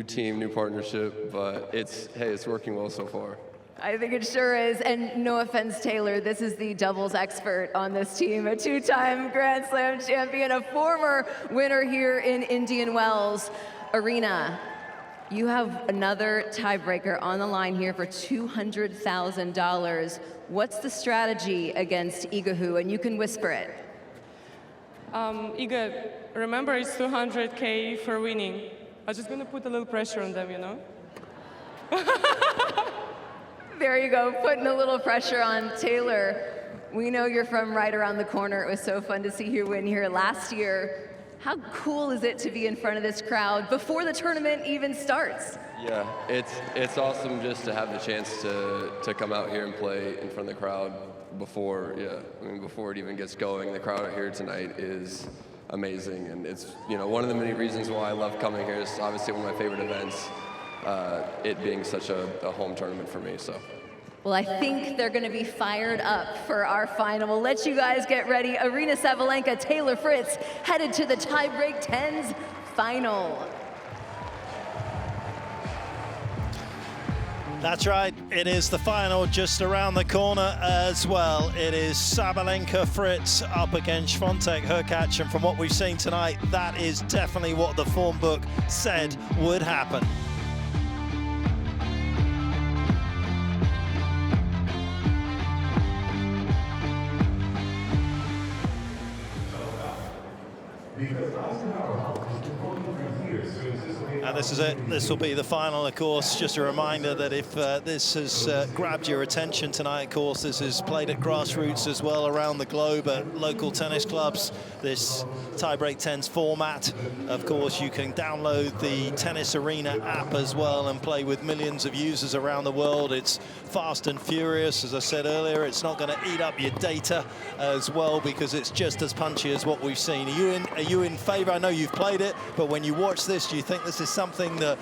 team, new partnership, but it's working well so far. I think it sure is, and no offense, Taylor, this is the doubles expert on this team, a two-time Grand Slam champion, a former winner here in Indian Wells. Aryna, you have another tiebreaker on the line here for $200,000. What's the strategy against Iga Hu? And you can whisper it. Iga, remember it's 200K for winning. I'm just gonna put a little pressure on them, you know? There you go, putting a little pressure on Taylor. We know you're from right around the corner. It was so fun to see you win here last year. How cool is it to be in front of this crowd before the tournament even starts? Yeah, it's awesome just to have the chance to come out here and play in front of the crowd before it even gets going. The crowd out here tonight is amazing, and it's one of the many reasons why I love coming here. It's obviously one of my favorite events, it being such a home tournament for me. So. Well, I think they're going to be fired up for our final. We'll let you guys get ready. Aryna Sabalenka, Taylor Fritz, headed to the tiebreak 10s final. That's right, it is the final just around the corner as well. It is Sabalenka Fritz up against Świątek Hurkacz, and from what we've seen tonight, that is definitely what the form book said would happen. And this is it. This will be the final, of course. Just a reminder that if this has grabbed your attention tonight, of course, this is played at grassroots as well around the globe at local tennis clubs. This tiebreak 10s format. Of course, you can download the Tennis Arena app as well and play with millions of users around the world. It's fast and furious, as I said earlier. It's not going to eat up your data as well because it's just as punchy as what we've seen. Are you in favor? I know you've played it, but when you watch this, do you think this is something that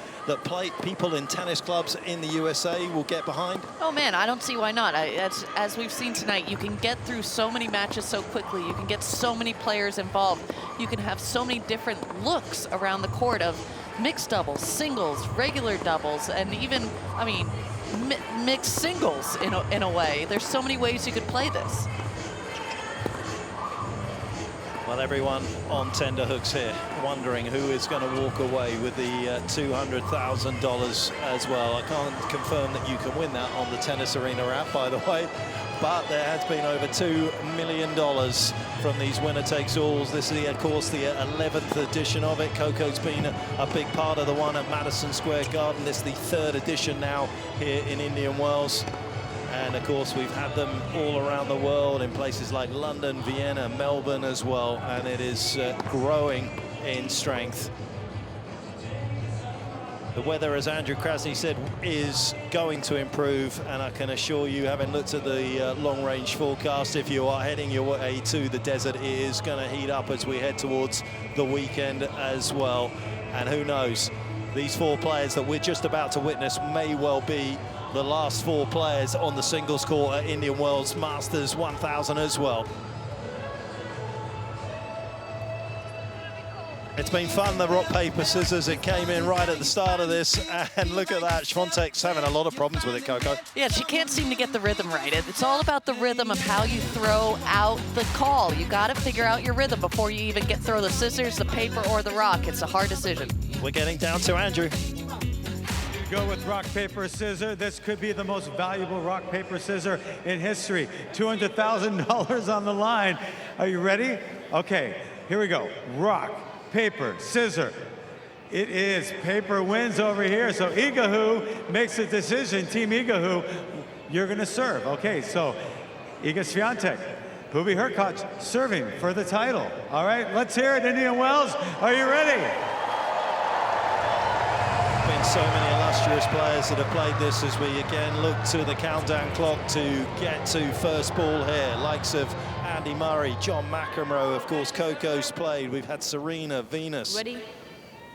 people in tennis clubs in the USA will get behind? Oh man, I don't see why not. As we've seen tonight, you can get through so many matches so quickly. You can get so many players involved. You can have so many different looks around the court of mixed doubles, singles, regular doubles, and even, I mean, mixed singles in a way. There's so many ways you could play this. Well, everyone on tenterhooks here, wondering who is going to walk away with the $200,000 as well. I can't confirm that you can win that on the Tennis Arena app, by the way, but there has been over $2 million from these winner-takes-alls. This is, of course, the 11th edition of it. Coco's been a big part of the one at Madison Square Garden. This is the 3rd edition now here in Indian Wells. And of course, we've had them all around the world in places like London, Vienna, Melbourne as well. And it is growing in strength. The weather, as Andrew Krasny said, is going to improve. And I can assure you, having looked at the long-range forecast, if you are heading your way to the desert, it is going to heat up as we head towards the weekend as well. And who knows, these 4 players that we're just about to witness may well be the last 4 players on the singles court at Indian Wells Masters 1000 as well. It's been fun, the rock, paper, scissors. It came in right at the start of this, and look at that. Swiatek's having a lot of problems with it, Coco. Yeah, she can't seem to get the rhythm right. It's all about the rhythm of how you throw out the call. You got to figure out your rhythm before you even throw the scissors, the paper, or the rock. It's a hard decision. We're getting down to Andrew. Go with rock, paper, scissor. This could be the most valuable rock, paper, scissor in history. $200,000 on the line. Are you ready? Okay, here we go. Rock, paper, scissor. It is paper wins over here. So Iga makes a decision. Team Iga, you're going to serve. Okay, so Iga Swiatek, Hubie Hurkacz serving for the title. All right, let's hear it, Indian Wells. Are you ready? Been so many illustrious players that have played this as we again look to the countdown clock to get to first ball here. Likes of Andy Murray, John McEnroe, of course, Coco's played. We've had Serena, Venus, Ready?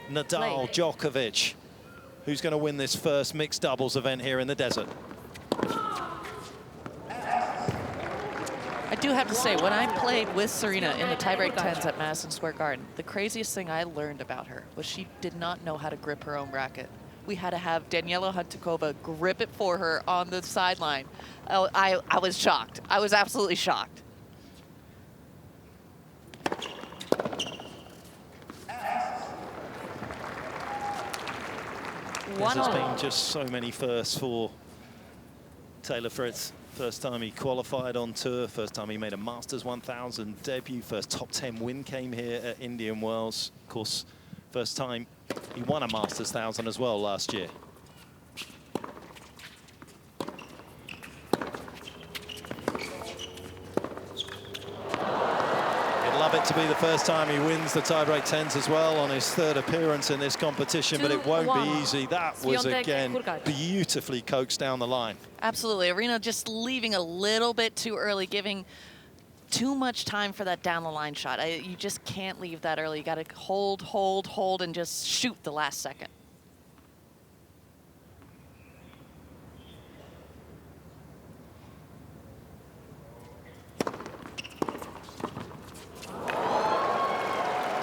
Nadal, Djokovic. Who's going to win this first mixed doubles event here in the desert? I do have to say, when I played with Serena in the tiebreak 10s at Madison Square Garden, the craziest thing I learned about her was she did not know how to grip her own racket. We had to have Daniela Huntakova grip it for her on the sideline. I was shocked. I was absolutely shocked. This has been just so many firsts for Taylor Fritz. First time he qualified on tour, first time he made a Masters 1000 debut, first top 10 win came here at Indian Wells. Of course, first time he won a Masters 1000 as well last year. Love it to be the first time he wins the tiebreak 10s as well on his 3rd appearance in this competition, but it won't be easy. That was, again, beautifully coaxed down the line. Absolutely. Arena just leaving a little bit too early, giving too much time for that down the line shot. You just can't leave that early. You got to hold, hold, hold, and just shoot the last second.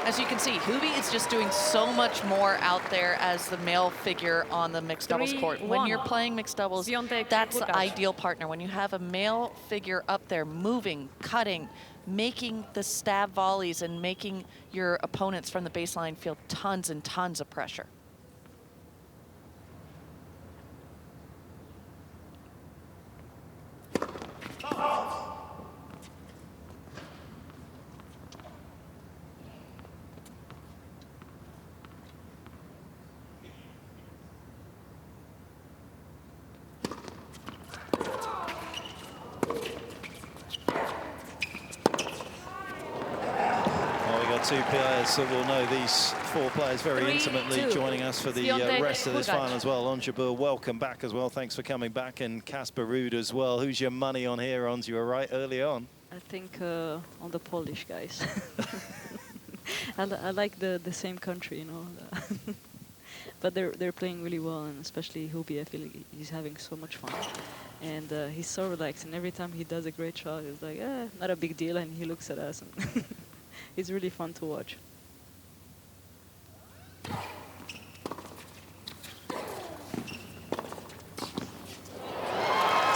As you can see, Hubie is just doing so much more out there as the male figure on the mixed doubles court. When you're playing mixed doubles, that's the ideal partner. When you have a male figure up there moving, cutting, making the stab volleys and making your opponents from the baseline feel tons and tons of pressure. Two players that will know these 4 players very intimately, joining us for the rest of this final as well. Ons Jabeur, welcome back as well. Thanks for coming back. And Casper Ruud as well. Who's your money on here, Ons? You were right early on. I think on the Polish guys. I like the same country, you know. But they're playing really well, and especially Hubie, I feel like he's having so much fun. And he's so relaxed, and every time he does a great shot, he's like, not a big deal, and he looks at us. And it's really fun to watch.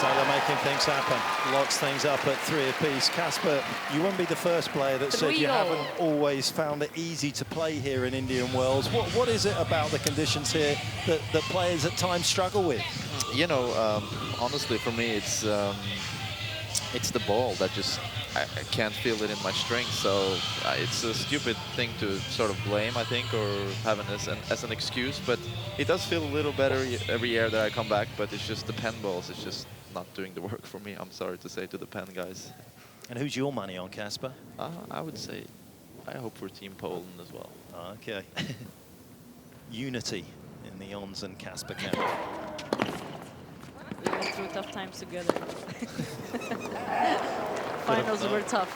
Taylor making things happen. Locks things up at 3 apiece. Casper, you won't be the first player that said you haven't always found it easy to play here in Indian Wells. What is it about the conditions here that players at times struggle with? You know, honestly, for me, it's the ball that just I can't feel it in my strings. So it's a stupid thing to sort of blame, I think, or have as an excuse. But it does feel a little better every year that I come back. But it's just the pen balls. It's just not doing the work for me. I'm sorry to say to the pen guys. And who's your money on, Casper? I would say I hope for Team Poland as well. Okay. Unity in the Ons and Casper camp. We went through tough times together. Finals were tough.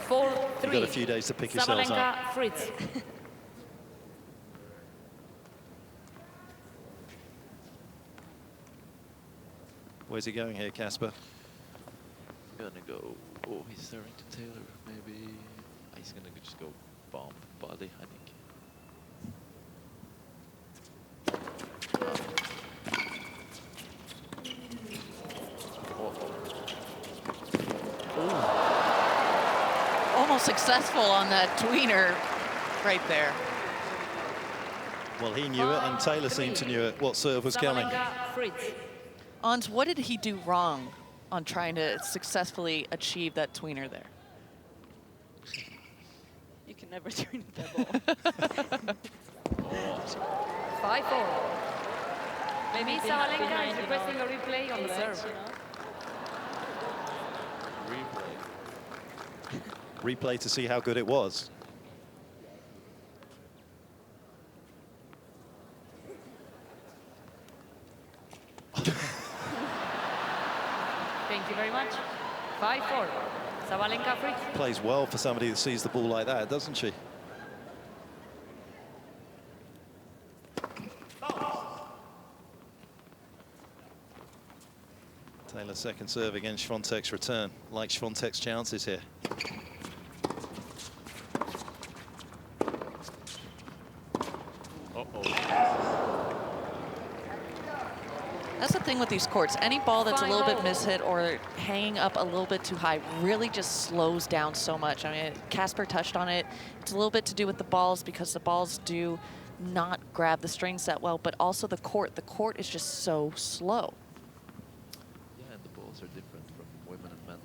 4-3. You've got a few days to pick yourselves up. Sabalenka, Fritz. Where's he going here, Casper? I'm gonna go. Oh, he's throwing to Taylor. Maybe he's gonna just go bomb body, I think. Almost successful on that tweener right there. Well, he knew it, and Taylor seemed to knew it. What serve was coming? Ons, what did he do wrong on trying to successfully achieve that tweener there? You can never tween that ball. 5-4. Maybe Sabalenka is requesting a replay on the serve. Replay to see how good it was. Thank you very much. 5-4. Sabalenka Fritz. Plays well for somebody that sees the ball like that, doesn't she? Taylor's second serve against Swiatek's return. Like Swiatek's chances here. That's the thing with these courts. Any ball that's a little bit mishit or hanging up a little bit too high really just slows down so much. I mean, Casper touched on it. It's a little bit to do with the balls because the balls do not grab the strings that well, but also the court. The court is just so slow. Yeah, and the balls are different from women and men.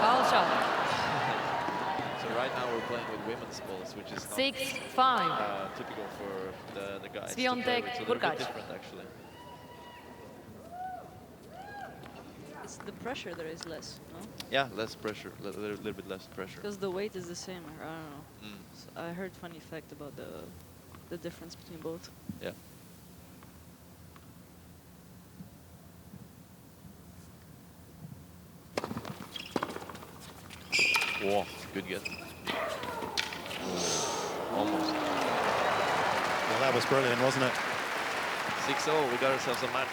Foul shot. So right now we're playing with women's balls, which is not 6-5. typical for the guys. Swiatek, It's a little bit Hurkacz. different, actually. It's the pressure there is less, no? Yeah, less pressure, a little bit less pressure. Because the weight is the same. I don't know. Mm. So I heard funny fact about the difference between both. Yeah. Whoa, good get. Almost. Well, that was brilliant, wasn't it? 6-0, we got ourselves a match.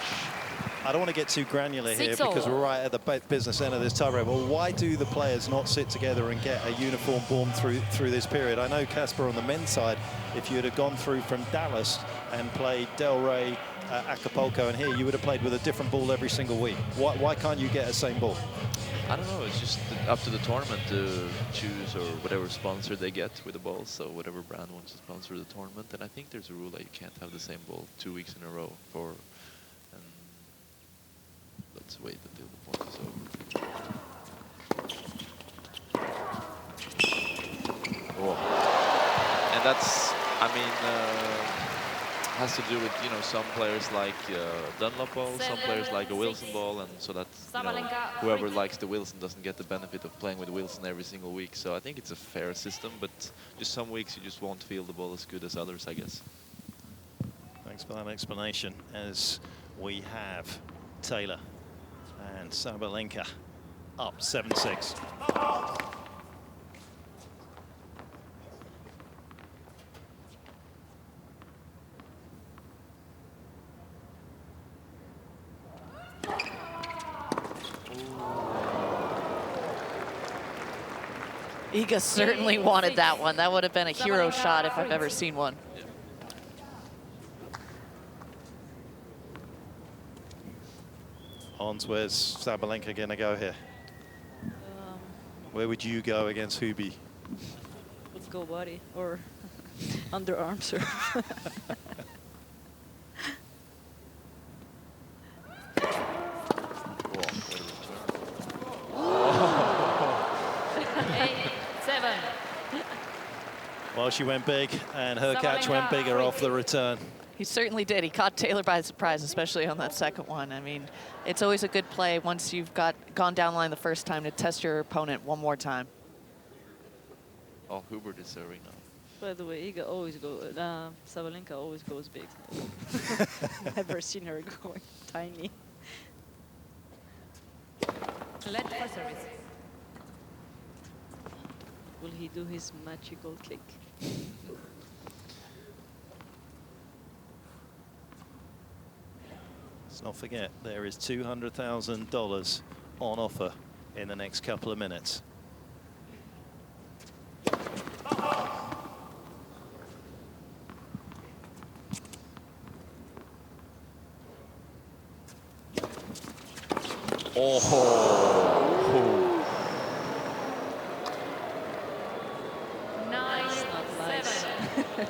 I don't want to get too granular here 6-0. because we're right at the business end of this tiebreak. Well, why do the players not sit together and get a uniform ball through this period? I know, Casper, on the men's side, if you had gone through from Dallas and played Delray, Acapulco, and here, you would have played with a different ball every single week. Why can't you get the same ball? I don't know, it's just up to the tournament to choose or whatever sponsor they get with the balls, so whatever brand wants to sponsor the tournament. And I think there's a rule that you can't have the same ball 2 weeks in a row for... let's wait until the point is over. Whoa. And that's, I mean, has to do with, you know, some players like Dunlop ball, some players like a Wilson ball, and so that, you know, whoever likes the Wilson doesn't get the benefit of playing with Wilson every single week. So I think it's a fair system, but just some weeks you just won't feel the ball as good as others, I guess. Thanks for that explanation, as we have Taylor and Sabalenka up 7-6. Iga certainly wanted that one. That would have been a hero shot if I've ever seen one. Ons, where's Sabalenka going to go here? Where would you go against Hubie? Let's go body or underarm serve. Well, she went big, and her catch went bigger off the return. He certainly did. He caught Taylor by surprise, especially on that second one. I mean, it's always a good play once you've gone down line the first time to test your opponent one more time. Oh, Hubert is serving now. By the way, Iga always Sabalenka always goes big. Never seen her going tiny. Let for service. Will he do his magical kick? Let's not forget, there is $200,000 on offer in the next couple of minutes.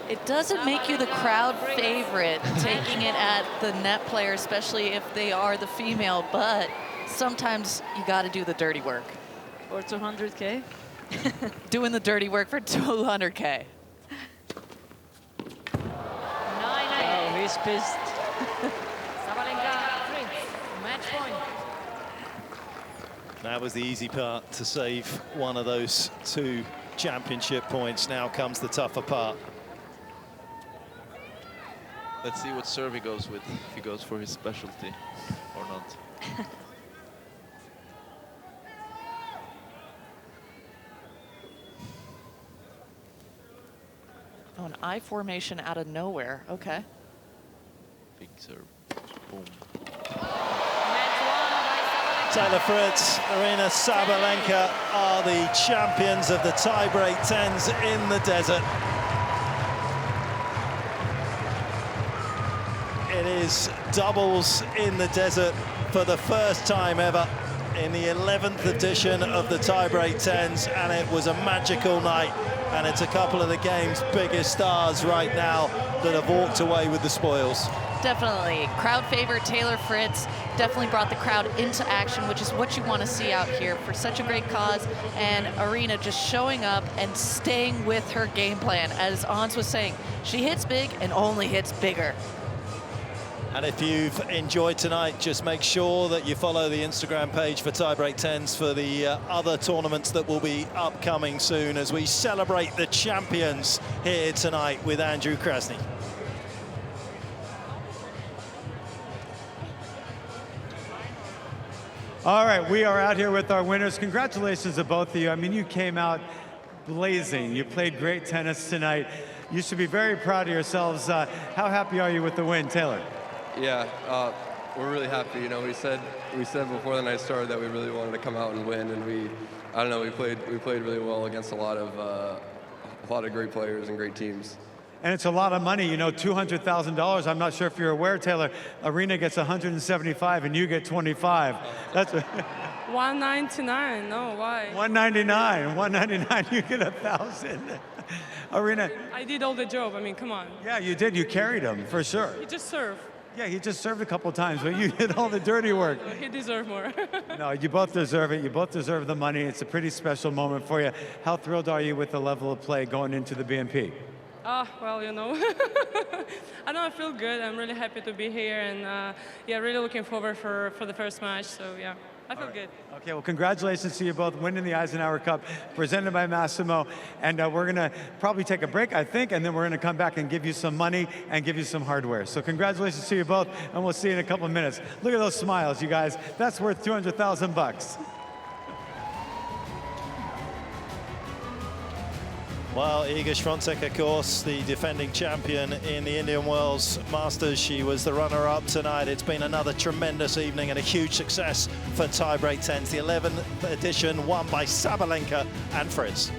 It doesn't make you the crowd favorite taking it at the net player, especially if they are the female, but sometimes you got to do the dirty work. Or 200K? Doing the dirty work for 200K. Oh, he's pissed. Sabalenka, Fritz, match point. That was the easy part, to save one of those 2 championship points. Now comes the tougher part. Let's see what serve he goes with, if he goes for his specialty or not. Oh, an I formation out of nowhere. Okay. Big serve. Boom. Taylor Fritz, Aryna Sabalenka are the champions of the tiebreak 10s in the desert. It is doubles in the desert for the first time ever in the 11th edition of the tiebreak 10s, and it was a magical night, and it's a couple of the game's biggest stars right now that have walked away with the spoils. Definitely. Crowd favorite Taylor Fritz definitely brought the crowd into action, which is what you want to see out here for such a great cause. And Aryna just showing up and staying with her game plan. As Ons was saying, she hits big and only hits bigger. And if you've enjoyed tonight, just make sure that you follow the Instagram page for Tiebreak 10s for the other tournaments that will be upcoming soon as we celebrate the champions here tonight with Andrew Krasny. All right, we are out here with our winners. Congratulations to both of you. I mean, you came out blazing. You played great tennis tonight. You should be very proud of yourselves. How happy are you with the win, Taylor? Yeah, we're really happy. You know, we said before the night started that we really wanted to come out and win, and we played really well against a lot of great players and great teams. And it's a lot of money, you know, $200,000. I'm not sure if you're aware, Taylor. Aryna gets 175 and you get 25. That's $199. No, why? $199. You get 1,000. Aryna. I did all the job. I mean, come on. Yeah, you did. You carried him for sure. He just served. Yeah, he just served a couple times, but you did all the dirty work. He deserved more. No, you both deserve it. You both deserve the money. It's a pretty special moment for you. How thrilled are you with the level of play going into the BNP? Well, you know, I feel good. I'm really happy to be here, and yeah, really looking forward for the first match. So yeah, I feel good. Okay, well, congratulations to you both winning the Eisenhower Cup, presented by Massimo. And we're going to probably take a break, I think, and then we're going to come back and give you some money and give you some hardware. So congratulations to you both, and we'll see you in a couple of minutes. Look at those smiles, you guys. That's worth $200,000. Well, Iga Świątek, of course, the defending champion in the Indian Wells Masters. She was the runner-up tonight. It's been another tremendous evening and a huge success for Tiebreak 10s. The 11th edition won by Sabalenka and Fritz.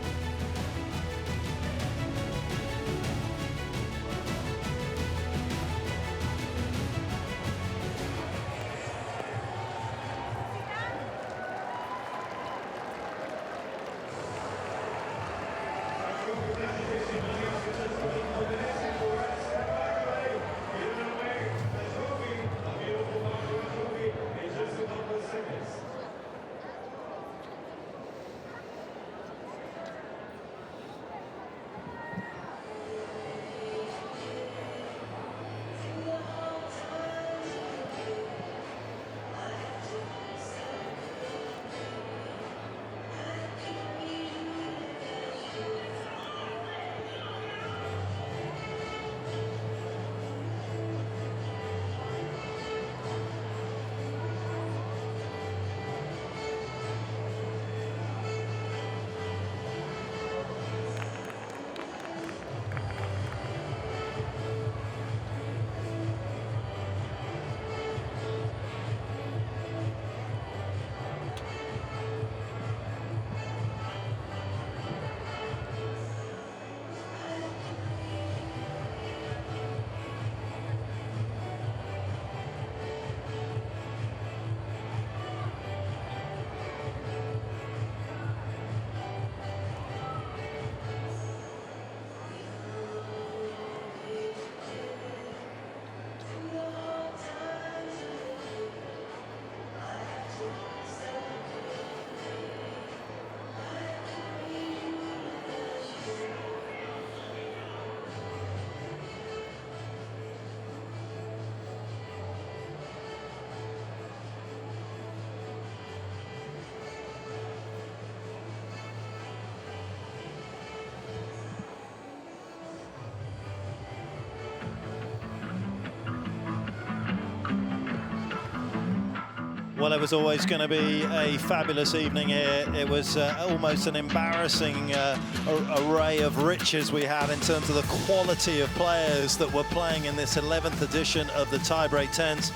Well, it was always going to be a fabulous evening here. It was almost an embarrassing array of riches we had in terms of the quality of players that were playing in this 11th edition of the Tiebreak 10s.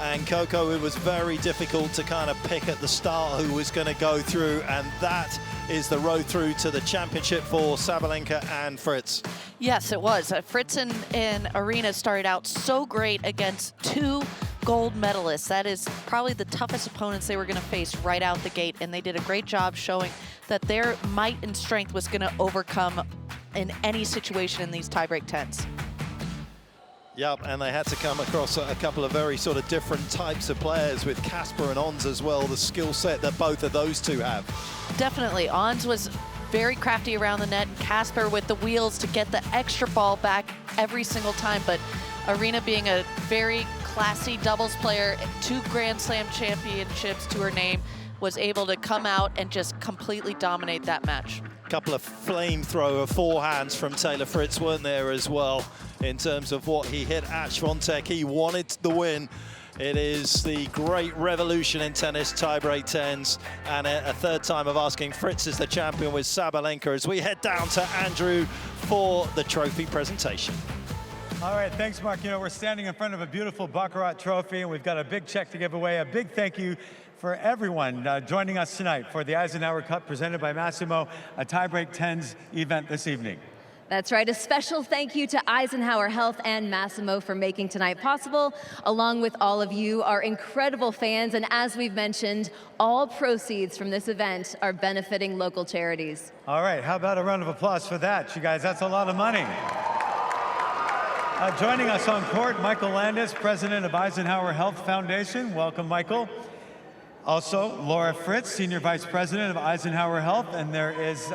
And Coco, it was very difficult to kind of pick at the start who was going to go through, and that is the road through to the championship for Sabalenka and Fritz. Yes, it was. Fritz and Arena started out so great against two gold medalists. That is probably the toughest opponents they were going to face right out the gate, and they did a great job showing that their might and strength was going to overcome in any situation in these tiebreak 10s. Yep, and they had to come across a couple of very sort of different types of players with Casper and Ons as well, the skill set that both of those two have. Definitely. Ons was very crafty around the net, and Casper with the wheels to get the extra ball back every single time, but Arena being a very classy doubles player, 2 Grand Slam championships to her name, was able to come out and just completely dominate that match. Couple of flamethrower forehands from Taylor Fritz weren't there as well in terms of what he hit at Swiatek. He wanted the win. It is the great revolution in tennis, tiebreak 10s, and a third time of asking. Fritz is the champion with Sabalenka as we head down to Andrew for the trophy presentation. All right, thanks, Mark. You know, we're standing in front of a beautiful Baccarat trophy, and we've got a big check to give away. A big thank you for everyone joining us tonight for the Eisenhower Cup presented by Massimo, a tiebreak 10s event this evening. That's right. A special thank you to Eisenhower Health and Massimo for making tonight possible, along with all of you, our incredible fans. And as we've mentioned, all proceeds from this event are benefiting local charities. All right, how about a round of applause for that, you guys? That's a lot of money. Joining us on court, Michael Landis, president of Eisenhower Health Foundation. Welcome, Michael. Also, Laura Fritz, Senior Vice President of Eisenhower Health, and that is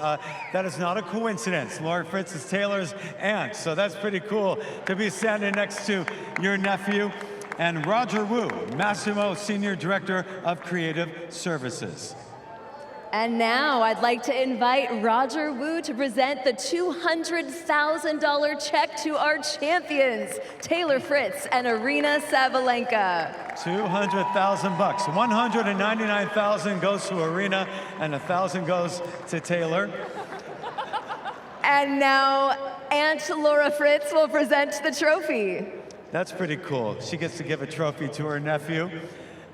not a coincidence. Laura Fritz is Taylor's aunt, so that's pretty cool to be standing next to your nephew. And Roger Wu, Massimo Senior Director of Creative Services. And now I'd like to invite Roger Wu to present the $200,000 check to our champions, Taylor Fritz and Arena Sabalenka. $200,000. $199,000 goes to Arena, and $1,000 goes to Taylor. And now Aunt Laura Fritz will present the trophy. That's pretty cool. She gets to give a trophy to her nephew.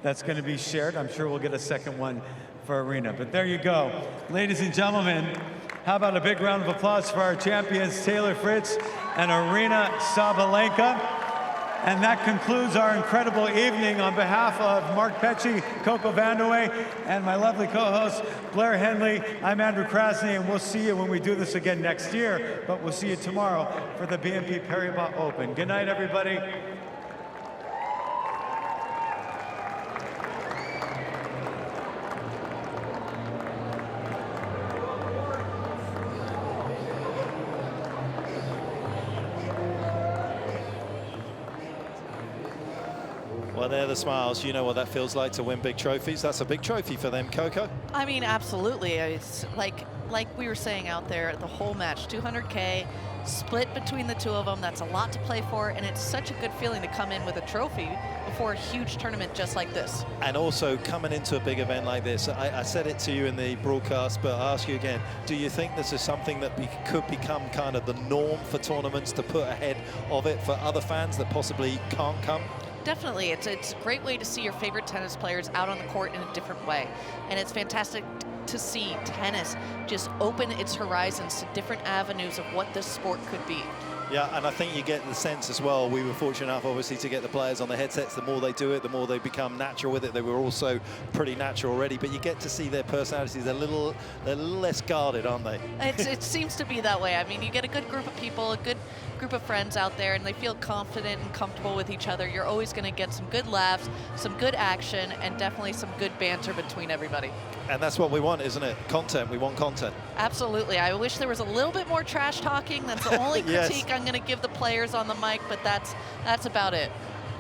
That's going to be shared. I'm sure we'll get a second one for Arena. But there you go. Ladies and gentlemen, how about a big round of applause for our champions, Taylor Fritz and Arena Sabalenka. And that concludes our incredible evening. On behalf of Mark Petchey, Coco Vandeweghe, and my lovely co-host, Blair Henley, I'm Andrew Krasny, and we'll see you when we do this again next year, but we'll see you tomorrow for the BNP Paribas Open. Good night, everybody. Well, they're the smiles. You know what that feels like to win big trophies. That's a big trophy for them, Coco. I mean, absolutely. It's like we were saying out there, the whole match, 200K, split between the two of them. That's a lot to play for, and it's such a good feeling to come in with a trophy before a huge tournament just like this. And also coming into a big event like this, I said it to you in the broadcast, but I'll ask you again, do you think this is something that could become kind of the norm for tournaments, to put ahead of it for other fans that possibly can't come? Definitely. It's a great way to see your favorite tennis players out on the court in a different way. And it's fantastic to see tennis just open its horizons to different avenues of what this sport could be. Yeah, and I think you get the sense as well, we were fortunate enough, obviously, to get the players on the headsets. The more they do it, the more they become natural with it. They were also pretty natural already, but you get to see their personalities. They're a little less guarded, aren't they? It seems to be that way. I mean, you get a good group of people, a good group of friends out there, and they feel confident and comfortable with each other. You're always going to get some good laughs, some good action, and definitely some good banter between everybody. And that's what we want, isn't it? Content. We want content. Absolutely. I wish there was a little bit more trash talking. That's the only Yes. critique I'm going to give the players on the mic, but that's about it.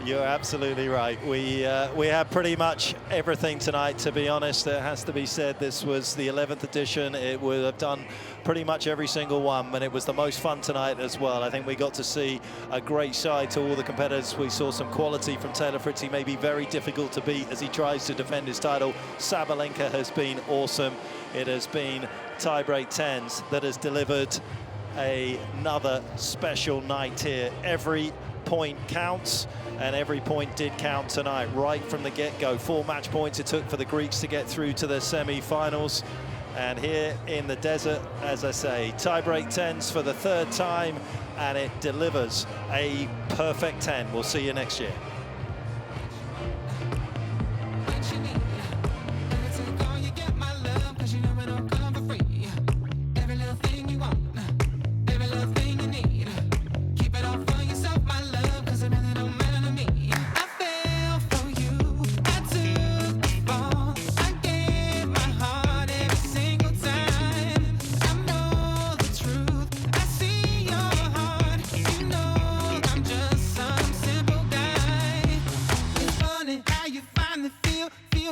You're absolutely right. We had pretty much everything tonight, to be honest. It has to be said, this was the 11th edition. It would have done pretty much every single one, and it was the most fun tonight as well. I think we got to see a great side to all the competitors. We saw some quality from Taylor Fritz. He may be very difficult to beat as he tries to defend his title. Sabalenka has been awesome. It has been tiebreak 10s that has delivered another special night here. Every point counts, and every point did count tonight, right from the get-go. 4 match points it took for the Greeks to get through to the semi-finals. And here in the desert, as I say, tiebreak 10s for the 3rd time, and it delivers a perfect 10. We'll see you next year.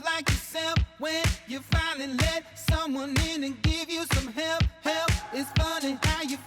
Like yourself when you finally let someone in and give you some help. It's funny how you